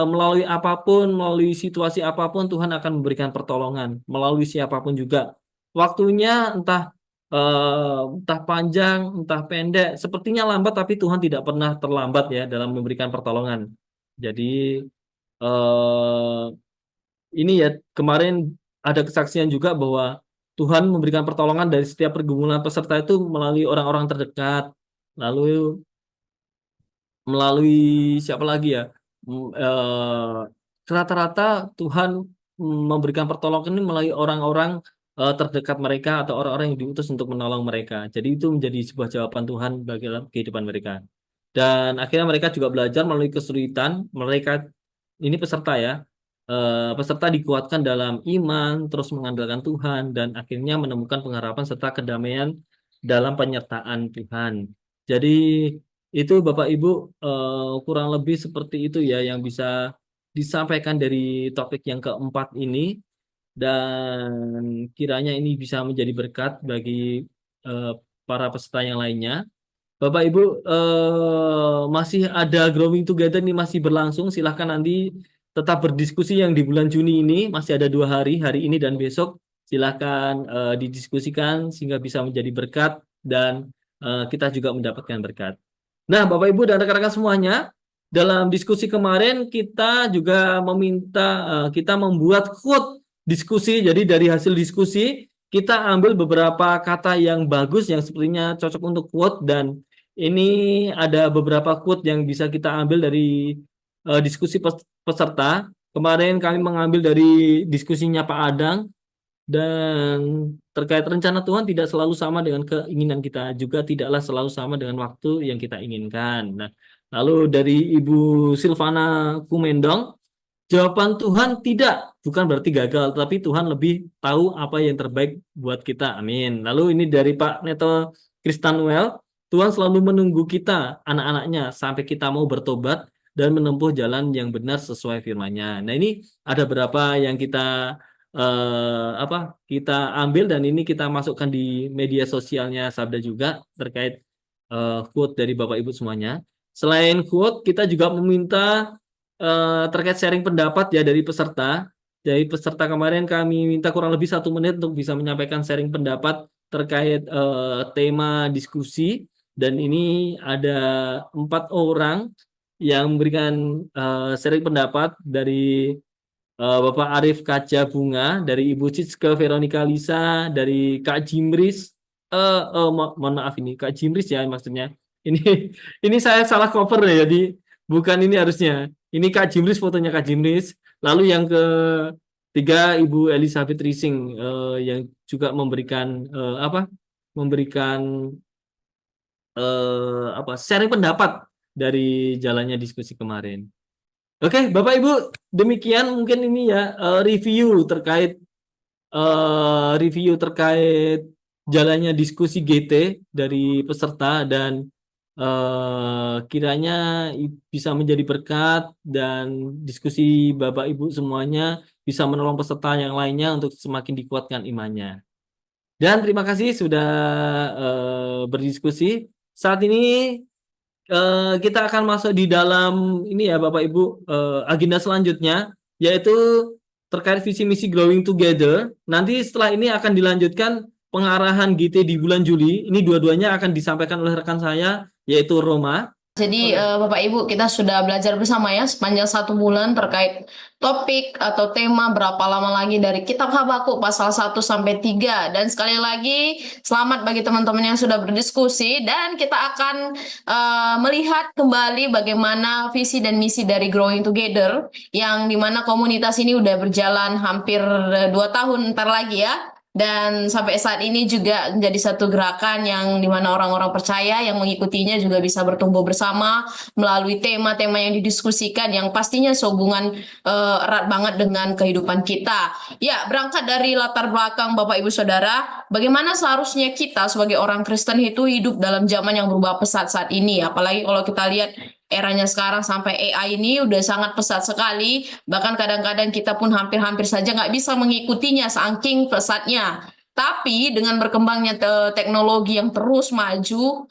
S1: melalui situasi apapun, Tuhan akan memberikan pertolongan melalui siapapun juga. Waktunya entah panjang, entah pendek, sepertinya lambat, tapi Tuhan tidak pernah terlambat ya dalam memberikan pertolongan. Jadi eh, ini ya kemarin ada kesaksian juga bahwa Tuhan memberikan pertolongan dari setiap pergumulan peserta itu melalui orang-orang terdekat. Lalu melalui siapa lagi ya? Rata-rata Tuhan memberikan pertolongan ini melalui orang-orang terdekat mereka atau orang-orang yang diutus untuk menolong mereka. Jadi itu menjadi sebuah jawaban Tuhan bagi dalam kehidupan mereka. Dan akhirnya mereka juga belajar melalui kesulitan. Mereka ini peserta ya. Peserta dikuatkan dalam iman, terus mengandalkan Tuhan, dan akhirnya menemukan pengharapan serta kedamaian dalam penyertaan Tuhan. Jadi itu Bapak Ibu kurang lebih seperti itu ya yang bisa disampaikan dari topik yang keempat ini, dan kiranya ini bisa menjadi berkat bagi eh, para peserta yang lainnya. Bapak Ibu masih ada Growing Together ini masih berlangsung. Silahkan nanti tetap berdiskusi yang di bulan Juni ini masih ada 2 hari, hari ini dan besok. Silahkan didiskusikan sehingga bisa menjadi berkat dan kita juga mendapatkan berkat. Nah, Bapak Ibu dan rekan-rekan semuanya, dalam diskusi kemarin kita juga meminta kita membuat quote diskusi. Jadi dari hasil diskusi kita ambil beberapa kata yang bagus yang sepertinya cocok untuk quote, dan ini ada beberapa quote yang bisa kita ambil dari diskusi peserta. Kemarin kami mengambil dari diskusinya Pak Adang, dan terkait rencana Tuhan tidak selalu sama dengan keinginan kita, juga tidaklah selalu sama dengan waktu yang kita inginkan. Nah, lalu dari Ibu Silvana Kumendong, jawaban Tuhan tidak, bukan berarti gagal, tapi Tuhan lebih tahu apa yang terbaik buat kita. Amin. Lalu ini dari Pak Neto Kristanuel, Tuhan selalu menunggu kita, anak-anaknya, sampai kita mau bertobat dan menempuh jalan yang benar sesuai firman-Nya. Nah, ini ada berapa yang kita ambil, dan ini kita masukkan di media sosialnya Sabda juga terkait quote dari Bapak Ibu semuanya. Selain quote, kita juga meminta terkait sharing pendapat ya dari peserta. Dari peserta kemarin kami minta kurang lebih 1 menit untuk bisa menyampaikan sharing pendapat terkait tema diskusi, dan ini ada 4 orang yang memberikan sharing pendapat dari Bapak Arif Kaca Bunga, dari Ibu Cicke Veronica Lisa, dari Kak Jimris, mohon maaf ini Kak Jimris ya maksudnya. Ini ini saya salah cover ya, jadi bukan ini harusnya. Ini Kak Jimris, fotonya Kak Jimris. Lalu yang ketiga Ibu Elizabeth Rising yang juga memberikan memberikan sharing pendapat dari jalannya diskusi kemarin. Oke, Bapak Ibu, demikian mungkin ini ya review terkait jalannya diskusi GT dari peserta, dan kiranya bisa menjadi berkat, dan diskusi Bapak Ibu semuanya bisa menolong peserta yang lainnya untuk semakin dikuatkan imannya. Dan terima kasih sudah berdiskusi. Saat ini kita akan masuk di dalam ini ya Bapak Ibu, agenda selanjutnya yaitu terkait visi misi Growing Together. Nanti setelah ini akan dilanjutkan pengarahan GT di bulan Juli. Ini dua-duanya akan disampaikan oleh rekan saya yaitu Roma.
S2: Jadi Bapak Ibu, kita sudah belajar bersama ya sepanjang 1 bulan terkait topik atau tema berapa lama lagi dari Kitab Habakuk pasal 1 sampai 3. Dan sekali lagi selamat bagi teman-teman yang sudah berdiskusi, dan kita akan melihat kembali bagaimana visi dan misi dari Growing Together, yang dimana komunitas ini udah berjalan hampir 2 tahun ntar lagi ya. dan sampai saat ini juga menjadi satu gerakan yang dimana orang-orang percaya yang mengikutinya juga bisa bertumbuh bersama melalui tema-tema yang didiskusikan yang pastinya sehubungan erat banget dengan kehidupan kita. Ya, berangkat dari latar belakang Bapak Ibu Saudara, bagaimana seharusnya kita sebagai orang Kristen itu hidup dalam zaman yang berubah pesat saat ini, apalagi kalau kita lihat eranya sekarang sampai AI ini udah sangat pesat sekali, bahkan kadang-kadang kita pun hampir-hampir saja nggak bisa mengikutinya saking pesatnya. Tapi dengan berkembangnya teknologi yang terus maju,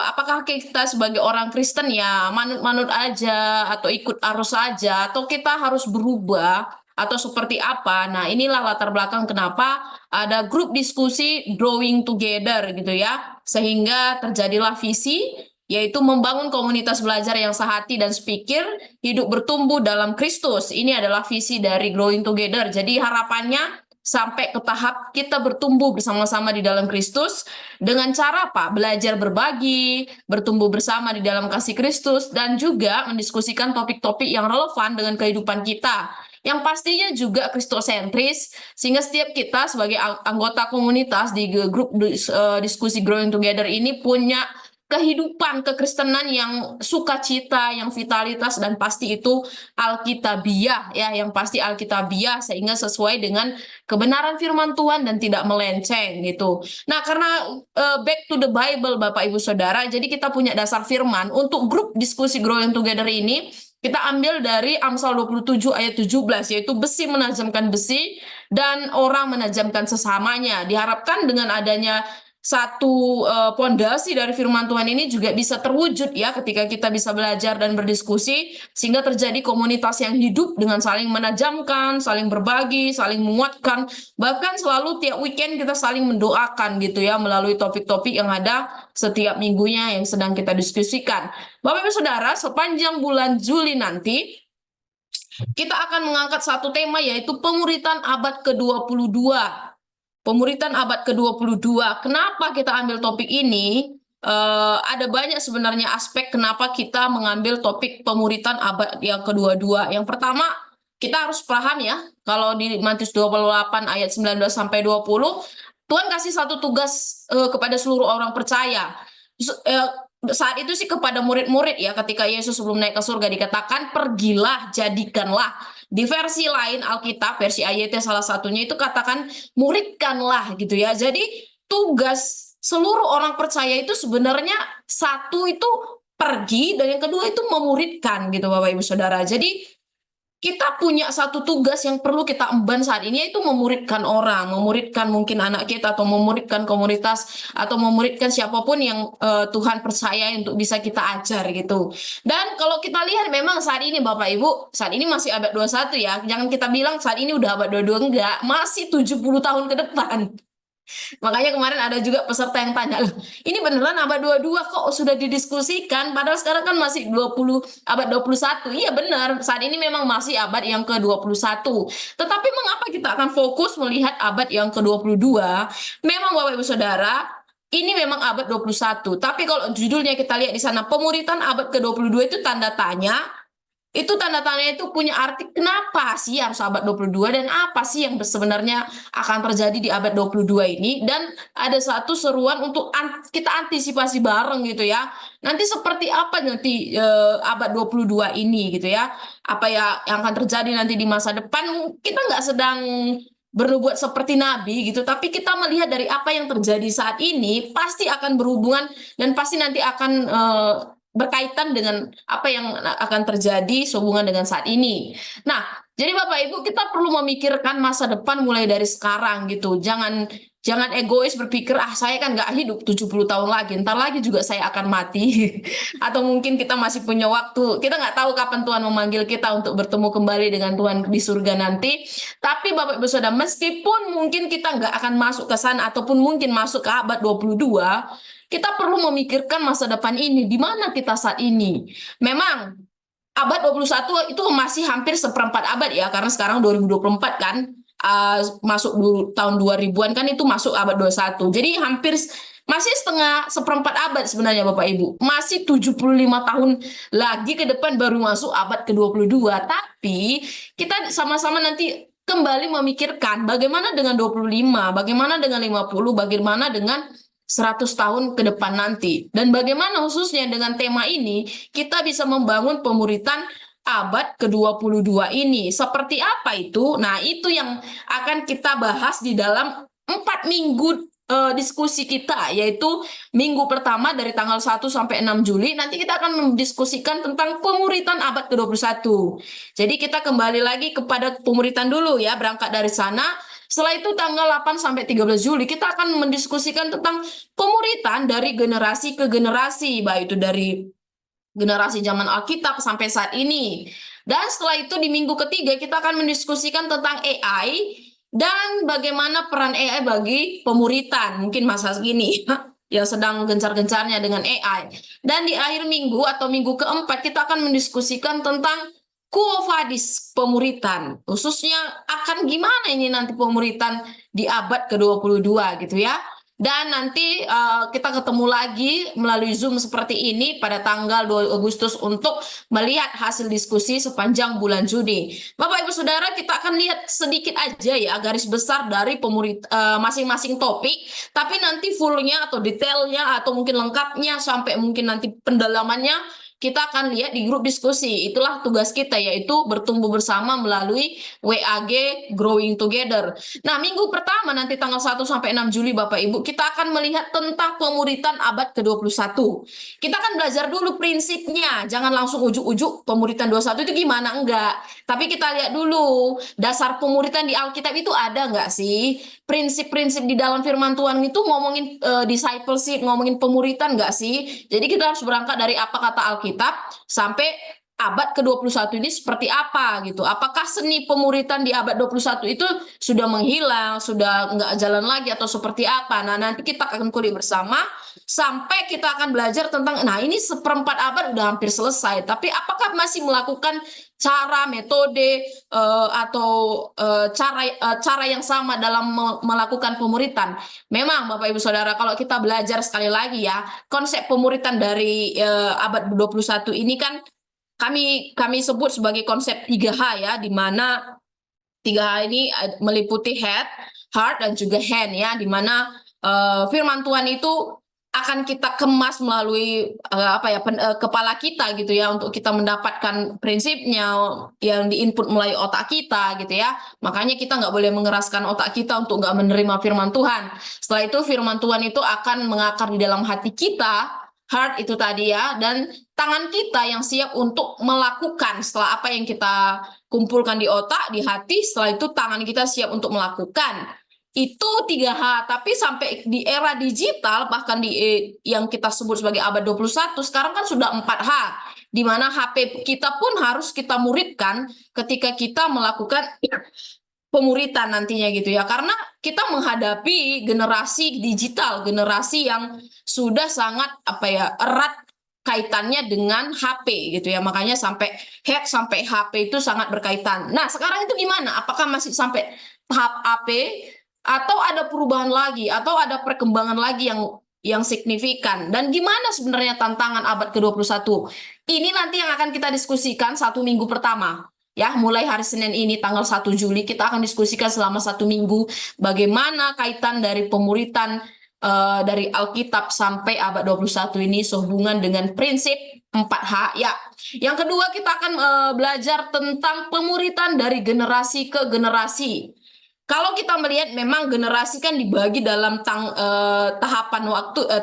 S2: apakah kita sebagai orang Kristen ya manut-manut aja atau ikut arus saja atau kita harus berubah atau seperti apa? Nah, inilah latar belakang kenapa ada grup diskusi Growing Together gitu ya, sehingga terjadilah visi yaitu membangun komunitas belajar yang sehati dan sepikir, hidup bertumbuh dalam Kristus. Ini adalah visi dari Growing Together. Jadi harapannya sampai ke tahap kita bertumbuh bersama-sama di dalam Kristus dengan cara apa? Belajar berbagi, bertumbuh bersama di dalam kasih Kristus, dan juga mendiskusikan topik-topik yang relevan dengan kehidupan kita. Yang pastinya juga kristosentris, sehingga setiap kita sebagai anggota komunitas di grup diskusi Growing Together ini punya kehidupan kekristenan yang sukacita, yang vitalitas, dan pasti itu alkitabiah ya, yang pasti alkitabiah sehingga sesuai dengan kebenaran firman Tuhan dan tidak melenceng gitu. Nah, karena back to the Bible Bapak Ibu Saudara, jadi kita punya dasar firman untuk grup diskusi Growing Together ini. Kita ambil dari Amsal 27 ayat 17, yaitu besi menajamkan besi dan orang menajamkan sesamanya. Diharapkan dengan adanya satu pondasi dari firman Tuhan ini juga bisa terwujud ya ketika kita bisa belajar dan berdiskusi sehingga terjadi komunitas yang hidup dengan saling menajamkan, saling berbagi, saling menguatkan, bahkan selalu tiap weekend kita saling mendoakan gitu ya melalui topik-topik yang ada setiap minggunya yang sedang kita diskusikan. Bapak Ibu Saudara, sepanjang bulan Juli nanti kita akan mengangkat satu tema yaitu pemuritan abad ke-22. Pemuritan abad ke-22. Kenapa kita ambil topik ini? Ada banyak sebenarnya aspek kenapa kita mengambil topik pemuritan abad yang kedua-dua. Yang pertama, kita harus paham ya, kalau di Matius 28 ayat 19 sampai 20, Tuhan kasih satu tugas kepada seluruh orang percaya. Saat itu sih kepada murid-murid ya, ketika Yesus sebelum naik ke surga dikatakan, pergilah, jadikanlah. Di versi lain Alkitab, versi AYT salah satunya itu katakan muridkanlah gitu ya. Jadi tugas seluruh orang percaya itu sebenarnya satu itu pergi dan yang kedua itu memuridkan gitu Bapak Ibu Saudara. Jadi kita punya satu tugas yang perlu kita emban saat ini yaitu memuridkan orang, memuridkan mungkin anak kita atau memuridkan komunitas atau memuridkan siapapun yang Tuhan percaya untuk bisa kita ajar gitu. Dan kalau kita lihat memang saat ini Bapak Ibu, saat ini masih abad 21 ya. Jangan kita bilang saat ini udah abad 22, enggak, masih 70 tahun ke depan. Makanya kemarin ada juga peserta yang tanya, ini beneran abad 22 kok sudah didiskusikan, padahal sekarang kan masih 20, abad 21. Iya benar, saat ini memang masih abad yang ke-21. Tetapi mengapa kita akan fokus melihat abad yang ke-22? Memang Bapak Ibu Saudara, ini memang abad 21. Tapi kalau judulnya kita lihat di sana, pemuritan abad ke-22 itu tanda tanya. Itu tanda tanya itu punya arti kenapa sih harus abad 22 dan apa sih yang sebenarnya akan terjadi di abad 22 ini, dan ada satu seruan untuk kita antisipasi bareng gitu ya. Nanti seperti apa nanti abad 22 ini gitu ya. Apa ya yang akan terjadi nanti di masa depan, kita nggak sedang berbuat seperti nabi gitu, tapi kita melihat dari apa yang terjadi saat ini pasti akan berhubungan dan pasti nanti akan berkaitan dengan apa yang akan terjadi sehubungan dengan saat ini. Nah, jadi Bapak Ibu kita perlu memikirkan masa depan mulai dari sekarang gitu. Jangan egois berpikir, saya kan nggak hidup 70 tahun lagi, ntar lagi juga saya akan mati. Atau mungkin kita masih punya waktu, kita nggak tahu kapan Tuhan memanggil kita untuk bertemu kembali dengan Tuhan di surga nanti. Tapi Bapak Ibu Saudara, meskipun mungkin kita nggak akan masuk ke sana, ataupun mungkin masuk ke abad 22, kita perlu memikirkan masa depan ini, di mana kita saat ini. Memang abad 21 itu masih hampir seperempat abad ya, karena sekarang 2024 kan, masuk tahun 2000-an kan itu masuk abad 21. Jadi hampir masih seperempat abad sebenarnya Bapak Ibu. Masih 75 tahun lagi ke depan baru masuk abad ke-22. Tapi kita sama-sama nanti kembali memikirkan bagaimana dengan 25, bagaimana dengan 50, bagaimana dengan 100 tahun ke depan nanti. Dan bagaimana khususnya dengan tema ini kita bisa membangun pemuritan abad ke-22 ini. Seperti apa itu? Nah, itu yang akan kita bahas di dalam 4 minggu diskusi kita, yaitu minggu pertama dari tanggal 1 sampai 6 Juli. Nanti kita akan mendiskusikan tentang pemuritan abad ke-21. Jadi kita kembali lagi kepada pemuritan dulu ya, berangkat dari sana. Setelah itu tanggal 8 sampai 13 Juli kita akan mendiskusikan tentang pemuritan dari generasi ke generasi, baik itu dari generasi zaman Alkitab sampai saat ini. Dan setelah itu di minggu ketiga kita akan mendiskusikan tentang AI dan bagaimana peran AI bagi pemuritan, mungkin masa segini yang sedang gencar-gencarnya dengan AI. Dan di akhir minggu atau minggu keempat kita akan mendiskusikan tentang Quo Vadis pemuritan, khususnya akan gimana ini nanti pemuritan di abad ke-22 gitu ya. Dan nanti kita ketemu lagi melalui Zoom seperti ini pada tanggal 2 Agustus untuk melihat hasil diskusi sepanjang bulan Juni. Bapak Ibu Saudara, kita akan lihat sedikit aja ya garis besar dari masing-masing topik, tapi nanti fullnya atau detailnya atau mungkin lengkapnya sampai mungkin nanti pendalamannya kita akan lihat di grup diskusi. Itulah tugas kita, yaitu bertumbuh bersama melalui WAG Growing Together. Nah, minggu pertama nanti tanggal 1 sampai 6 Juli Bapak Ibu, kita akan melihat tentang pemuritan abad ke-21. Kita akan belajar dulu prinsipnya, jangan langsung ujuk-ujuk pemuritan 21 itu gimana, enggak. Tapi kita lihat dulu, dasar pemuritan di Alkitab itu ada enggak sih? Prinsip-prinsip di dalam firman Tuhan itu ngomongin discipleship, ngomongin pemuritan enggak sih? Jadi kita harus berangkat dari apa kata Alkitab sampai abad ke-21 ini seperti apa gitu. Apakah seni pemuritan di abad 21 itu sudah menghilang, sudah nggak jalan lagi atau seperti apa? Nah, nanti kita akan kulik bersama sampai kita akan belajar tentang, nah ini seperempat abad udah hampir selesai, tapi apakah masih melakukan cara, metode, atau cara yang sama dalam melakukan pemuritan? Memang Bapak Ibu Saudara, kalau kita belajar sekali lagi ya, konsep pemuritan dari abad 21 ini kan kami sebut sebagai konsep 3H ya, di mana 3H ini meliputi head, heart, dan juga hand ya, di mana firman Tuhan itu akan kita kemas melalui kepala kita gitu ya, untuk kita mendapatkan prinsipnya yang diinput melalui otak kita gitu ya. Makanya kita nggak boleh mengeraskan otak kita untuk nggak menerima firman Tuhan. Setelah itu firman Tuhan itu akan mengakar di dalam hati kita, heart itu tadi ya, dan tangan kita yang siap untuk melakukan setelah apa yang kita kumpulkan di otak, di hati. Setelah itu tangan kita siap untuk melakukan. Itu 3H, tapi sampai di era digital, bahkan di yang kita sebut sebagai abad 21, sekarang kan sudah 4H, di mana HP kita pun harus kita muridkan ketika kita melakukan pemuritan nantinya gitu ya, karena kita menghadapi generasi digital, generasi yang sudah sangat erat kaitannya dengan HP gitu ya, makanya sampai hack sampai HP itu sangat berkaitan. Nah, sekarang itu gimana? Apakah masih sampai tahap HP atau ada perubahan lagi atau ada perkembangan lagi yang signifikan? Dan gimana sebenarnya tantangan abad ke-21? Ini nanti yang akan kita diskusikan 1 minggu pertama. Ya, mulai hari Senin ini tanggal 1 Juli kita akan diskusikan selama 1 minggu bagaimana kaitan dari pemuritan dari Alkitab sampai abad 21 ini sehubungan dengan prinsip 4H ya. Yang kedua, kita akan belajar tentang pemuritan dari generasi ke generasi. Kalau kita melihat memang generasi kan dibagi dalam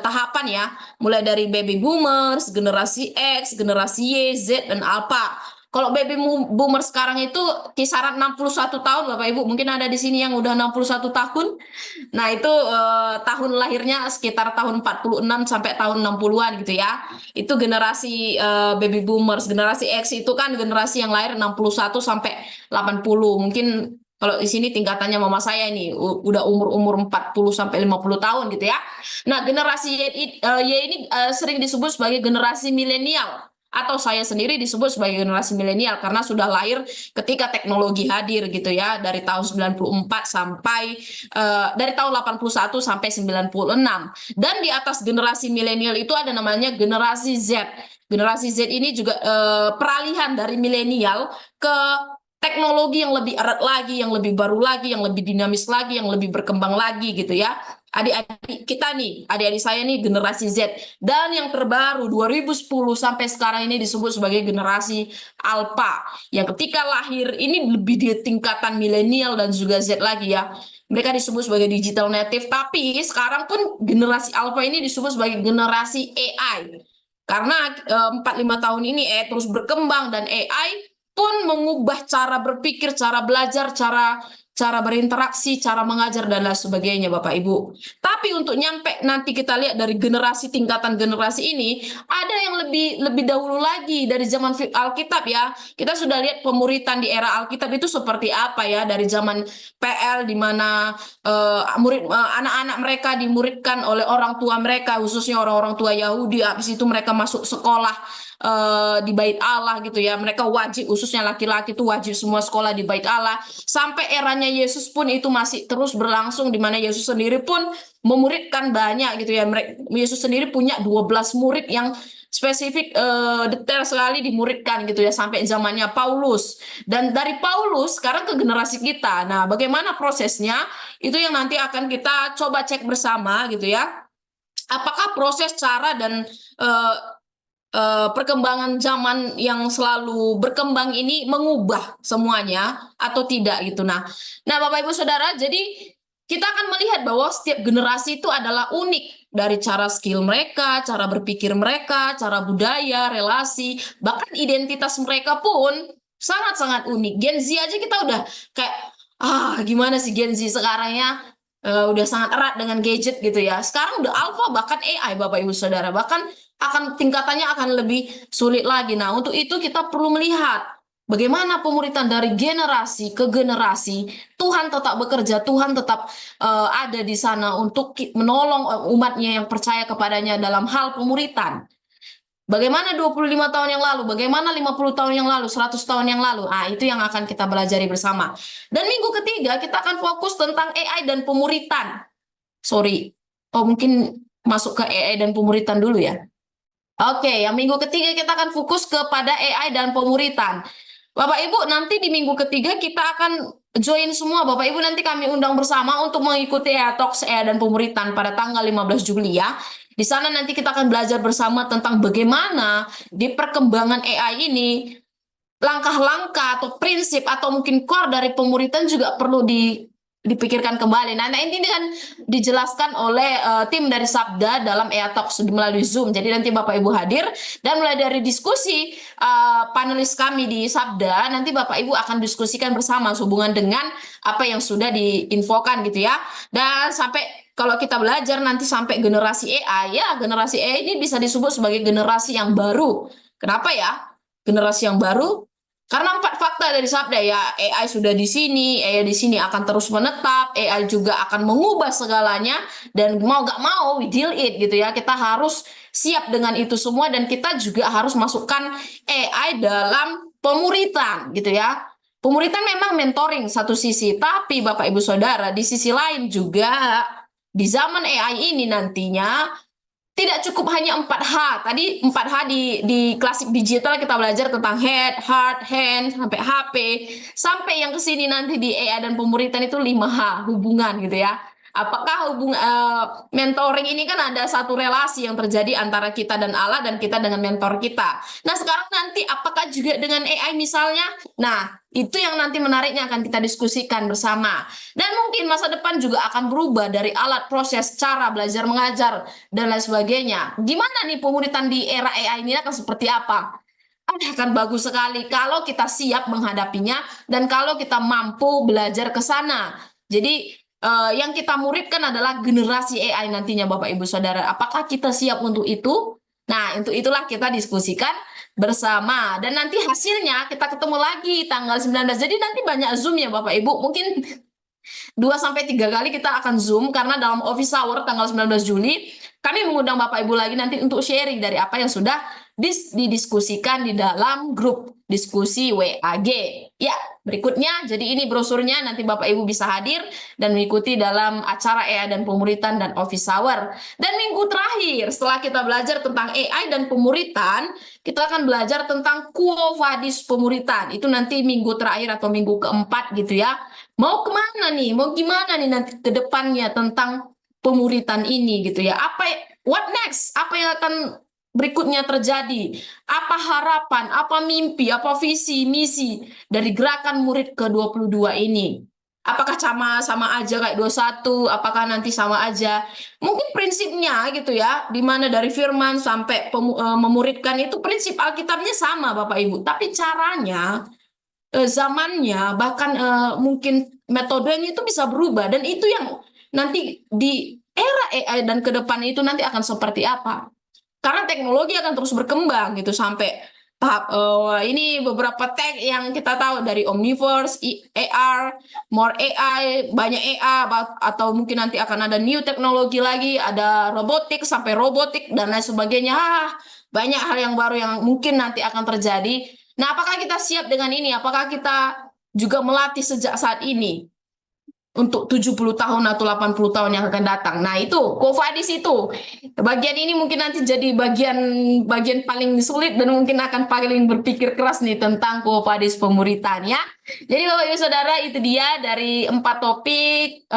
S2: tahapan ya, mulai dari baby boomers, generasi X, generasi Y, Z, dan Alpha. Kalau baby boomer sekarang itu kisaran 61 tahun Bapak Ibu, mungkin ada di sini yang udah 61 tahun. Nah, itu tahun lahirnya sekitar tahun 46 sampai tahun 60-an gitu ya. Itu generasi baby boomers. Generasi X itu kan generasi yang lahir 61 sampai 80. Mungkin kalau di sini tingkatannya mama saya ini udah umur 40 sampai 50 tahun gitu ya. Nah, generasi Y ini sering disebut sebagai generasi milenial, atau saya sendiri disebut sebagai generasi milenial karena sudah lahir ketika teknologi hadir gitu ya, dari tahun 94 sampai dari tahun 81 sampai 96. Dan di atas generasi milenial itu ada namanya generasi Z. Generasi Z ini juga peralihan dari milenial ke teknologi yang lebih erat lagi, yang lebih baru lagi, yang lebih dinamis lagi, yang lebih berkembang lagi gitu ya. Adik-adik kita nih, adik-adik saya nih generasi Z. Dan yang terbaru 2010 sampai sekarang ini disebut sebagai generasi Alpha. Yang ketika lahir ini lebih di tingkatan milenial dan juga Z lagi ya. Mereka disebut sebagai digital native, tapi sekarang pun generasi Alpha ini disebut sebagai generasi AI. Karena 4-5 tahun ini AI terus berkembang dan AI pun mengubah cara berpikir, cara belajar, cara cara berinteraksi, cara mengajar dan lain sebagainya Bapak Ibu. Tapi untuk nyampe nanti kita lihat dari generasi tingkatan generasi ini, ada yang lebih dahulu lagi dari zaman Alkitab ya. Kita sudah lihat pemuritan di era Alkitab itu seperti apa ya, dari zaman PL di mana anak-anak mereka dimuridkan oleh orang tua mereka, khususnya orang-orang tua Yahudi. Habis itu mereka masuk sekolah di Bait Allah gitu ya. Mereka wajib, khususnya laki-laki itu wajib semua sekolah di Bait Allah. Sampai eranya Yesus pun itu masih terus berlangsung, di mana Yesus sendiri pun memuridkan banyak gitu ya. Yesus sendiri punya 12 murid yang spesifik, detail sekali dimuridkan gitu ya, sampai zamannya Paulus. Dan dari Paulus sekarang ke generasi kita. Nah, bagaimana prosesnya? Itu yang nanti akan kita coba cek bersama gitu ya. Apakah proses, cara, dan perkembangan zaman yang selalu berkembang ini mengubah semuanya atau tidak gitu. Nah Bapak Ibu Saudara, jadi kita akan melihat bahwa setiap generasi itu adalah unik dari cara skill mereka, cara berpikir mereka, cara budaya, relasi, bahkan identitas mereka pun sangat-sangat unik. Gen Z aja kita udah kayak, gimana sih Gen Z sekarang ya, udah sangat erat dengan gadget gitu ya. Sekarang udah alpha, bahkan AI Bapak Ibu Saudara, bahkan akan tingkatannya akan lebih sulit lagi. Nah, untuk itu kita perlu melihat bagaimana pemuritan dari generasi ke generasi. Tuhan tetap bekerja, Tuhan tetap ada di sana untuk menolong umatnya yang percaya kepadanya dalam hal pemuritan. Bagaimana 25 tahun yang lalu, bagaimana 50 tahun yang lalu, 100 tahun yang lalu. Itu yang akan kita pelajari bersama. Dan minggu ketiga kita akan fokus tentang AI dan pemuritan. Mungkin masuk ke AI dan pemuritan dulu ya. Oke, yang minggu ketiga kita akan fokus kepada AI dan pemuritan. Bapak Ibu, nanti di minggu ketiga kita akan join semua. Bapak Ibu, nanti kami undang bersama untuk mengikuti Talks AI dan pemuritan pada tanggal 15 Juli ya. Di sana nanti kita akan belajar bersama tentang bagaimana di perkembangan AI ini, langkah-langkah atau prinsip atau mungkin core dari pemuritan juga perlu dipikirkan kembali. Nah, ini kan dijelaskan oleh tim dari Sabda dalam EA Talks melalui Zoom. Jadi nanti Bapak Ibu hadir dan mulai dari diskusi panelis kami di Sabda, nanti Bapak Ibu akan diskusikan bersama sehubungan dengan apa yang sudah diinfokan gitu ya. Dan sampai kalau kita belajar nanti sampai generasi AI, ya generasi AI ini bisa disebut sebagai generasi yang baru. Kenapa ya? Generasi yang baru karena 4 fakta dari Sabda ya, AI sudah di sini, AI di sini akan terus menetap, AI juga akan mengubah segalanya, dan mau gak mau we deal it gitu ya. Kita harus siap dengan itu semua, dan kita juga harus masukkan AI dalam pemuritan gitu ya. Pemuritan memang mentoring satu sisi, tapi Bapak Ibu Saudara di sisi lain juga di zaman AI ini nantinya tidak cukup hanya 4H. Tadi 4H di klasik digital kita belajar tentang head, heart, hand, sampai HP. Sampai yang kesini nanti di AI dan pemuritan itu 5H, hubungan gitu ya. Apakah mentoring ini kan ada satu relasi yang terjadi antara kita dan Allah dan kita dengan mentor kita. Nah sekarang nanti apakah juga dengan AI misalnya? Nah itu yang nanti menariknya akan kita diskusikan bersama. Dan mungkin masa depan juga akan berubah dari alat, proses, cara belajar mengajar dan lain sebagainya. Gimana nih pemuritan di era AI ini akan seperti apa? Akan bagus sekali kalau kita siap menghadapinya dan kalau kita mampu belajar ke sana. Jadi yang kita muridkan adalah generasi AI nantinya Bapak Ibu Saudara. Apakah kita siap untuk itu? Nah, untuk itulah kita diskusikan bersama. Dan nanti hasilnya kita ketemu lagi tanggal 19. Jadi nanti banyak Zoom ya Bapak Ibu. Mungkin 2-3 kali kita akan Zoom karena dalam office hour tanggal 19 Juli kami mengundang Bapak Ibu lagi nanti untuk sharing dari apa yang sudah didiskusikan di dalam grup diskusi WAG. Ya, berikutnya, jadi ini brosurnya, nanti Bapak Ibu bisa hadir dan mengikuti dalam acara AI dan pemuritan dan office hour. Dan minggu terakhir, setelah kita belajar tentang AI dan pemuritan, kita akan belajar tentang Quo Vadis pemuritan. Itu nanti minggu terakhir atau minggu keempat gitu ya. Mau kemana nih? Mau gimana nih nanti ke depannya tentang pemuritan ini gitu ya. What next? Apa yang akan berikutnya terjadi? Apa harapan, apa mimpi, apa visi, misi dari gerakan murid ke-22 ini? Apakah sama aja kayak 21? Apakah nanti sama aja? Mungkin prinsipnya gitu ya, di mana dari firman sampai memuridkan itu prinsip Alkitabnya sama Bapak Ibu. Tapi caranya, zamannya, bahkan mungkin metodenya itu bisa berubah. Dan itu yang nanti di era AI dan ke depan itu nanti akan seperti apa. Karena teknologi akan terus berkembang gitu sampai tahap ini beberapa tag yang kita tahu dari Omniverse, AR, more AI, banyak AI atau mungkin nanti akan ada new teknologi lagi, ada robotik sampai robotik dan lain sebagainya. Banyak hal yang baru yang mungkin nanti akan terjadi. Nah, apakah kita siap dengan ini? Apakah kita juga melatih sejak saat ini? Untuk 70 tahun atau 80 tahun yang akan datang. Nah, itu Quo Vadis itu. Bagian ini mungkin nanti jadi bagian paling sulit dan mungkin akan paling berpikir keras nih tentang Quo Vadis pemuritan ya. Jadi Bapak Ibu Saudara, itu dia dari 4 topik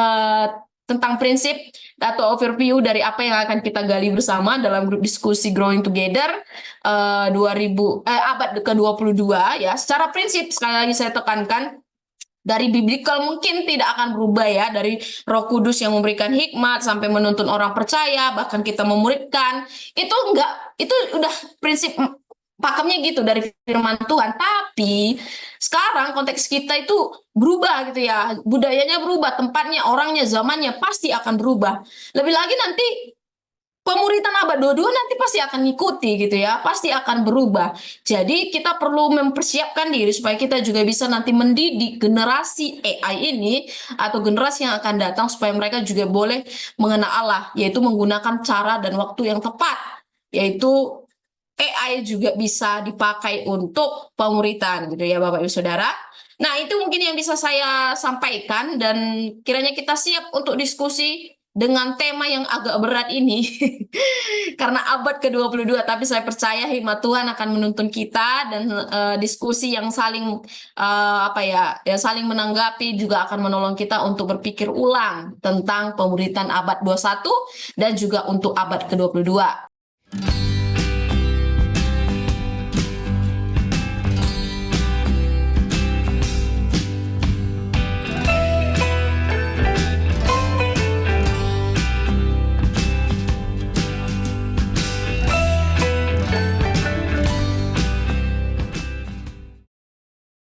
S2: tentang prinsip atau overview dari apa yang akan kita gali bersama dalam grup diskusi Growing Together abad ke-22 ya. Secara prinsip sekali lagi saya tekankan, dari biblical mungkin tidak akan berubah ya, dari Roh Kudus yang memberikan hikmat sampai menuntun orang percaya, bahkan kita memuridkan, itu enggak, itu udah prinsip pakemnya gitu dari firman Tuhan. Tapi sekarang konteks kita itu berubah gitu ya, budayanya berubah, tempatnya, orangnya, zamannya pasti akan berubah. Lebih lagi nanti pemuritan abad 22 nanti pasti akan ngikuti gitu ya, pasti akan berubah. Jadi kita perlu mempersiapkan diri supaya kita juga bisa nanti mendidik generasi AI ini atau generasi yang akan datang supaya mereka juga boleh mengenal Allah, yaitu menggunakan cara dan waktu yang tepat, yaitu AI juga bisa dipakai untuk pemuritan gitu ya Bapak Ibu Saudara. Nah, itu mungkin yang bisa saya sampaikan dan kiranya kita siap untuk diskusi dengan tema yang agak berat ini karena abad ke-22, tapi saya percaya hikmat Tuhan akan menuntun kita dan diskusi yang saling saling menanggapi juga akan menolong kita untuk berpikir ulang tentang pemuritan abad 21 dan juga untuk abad ke-22.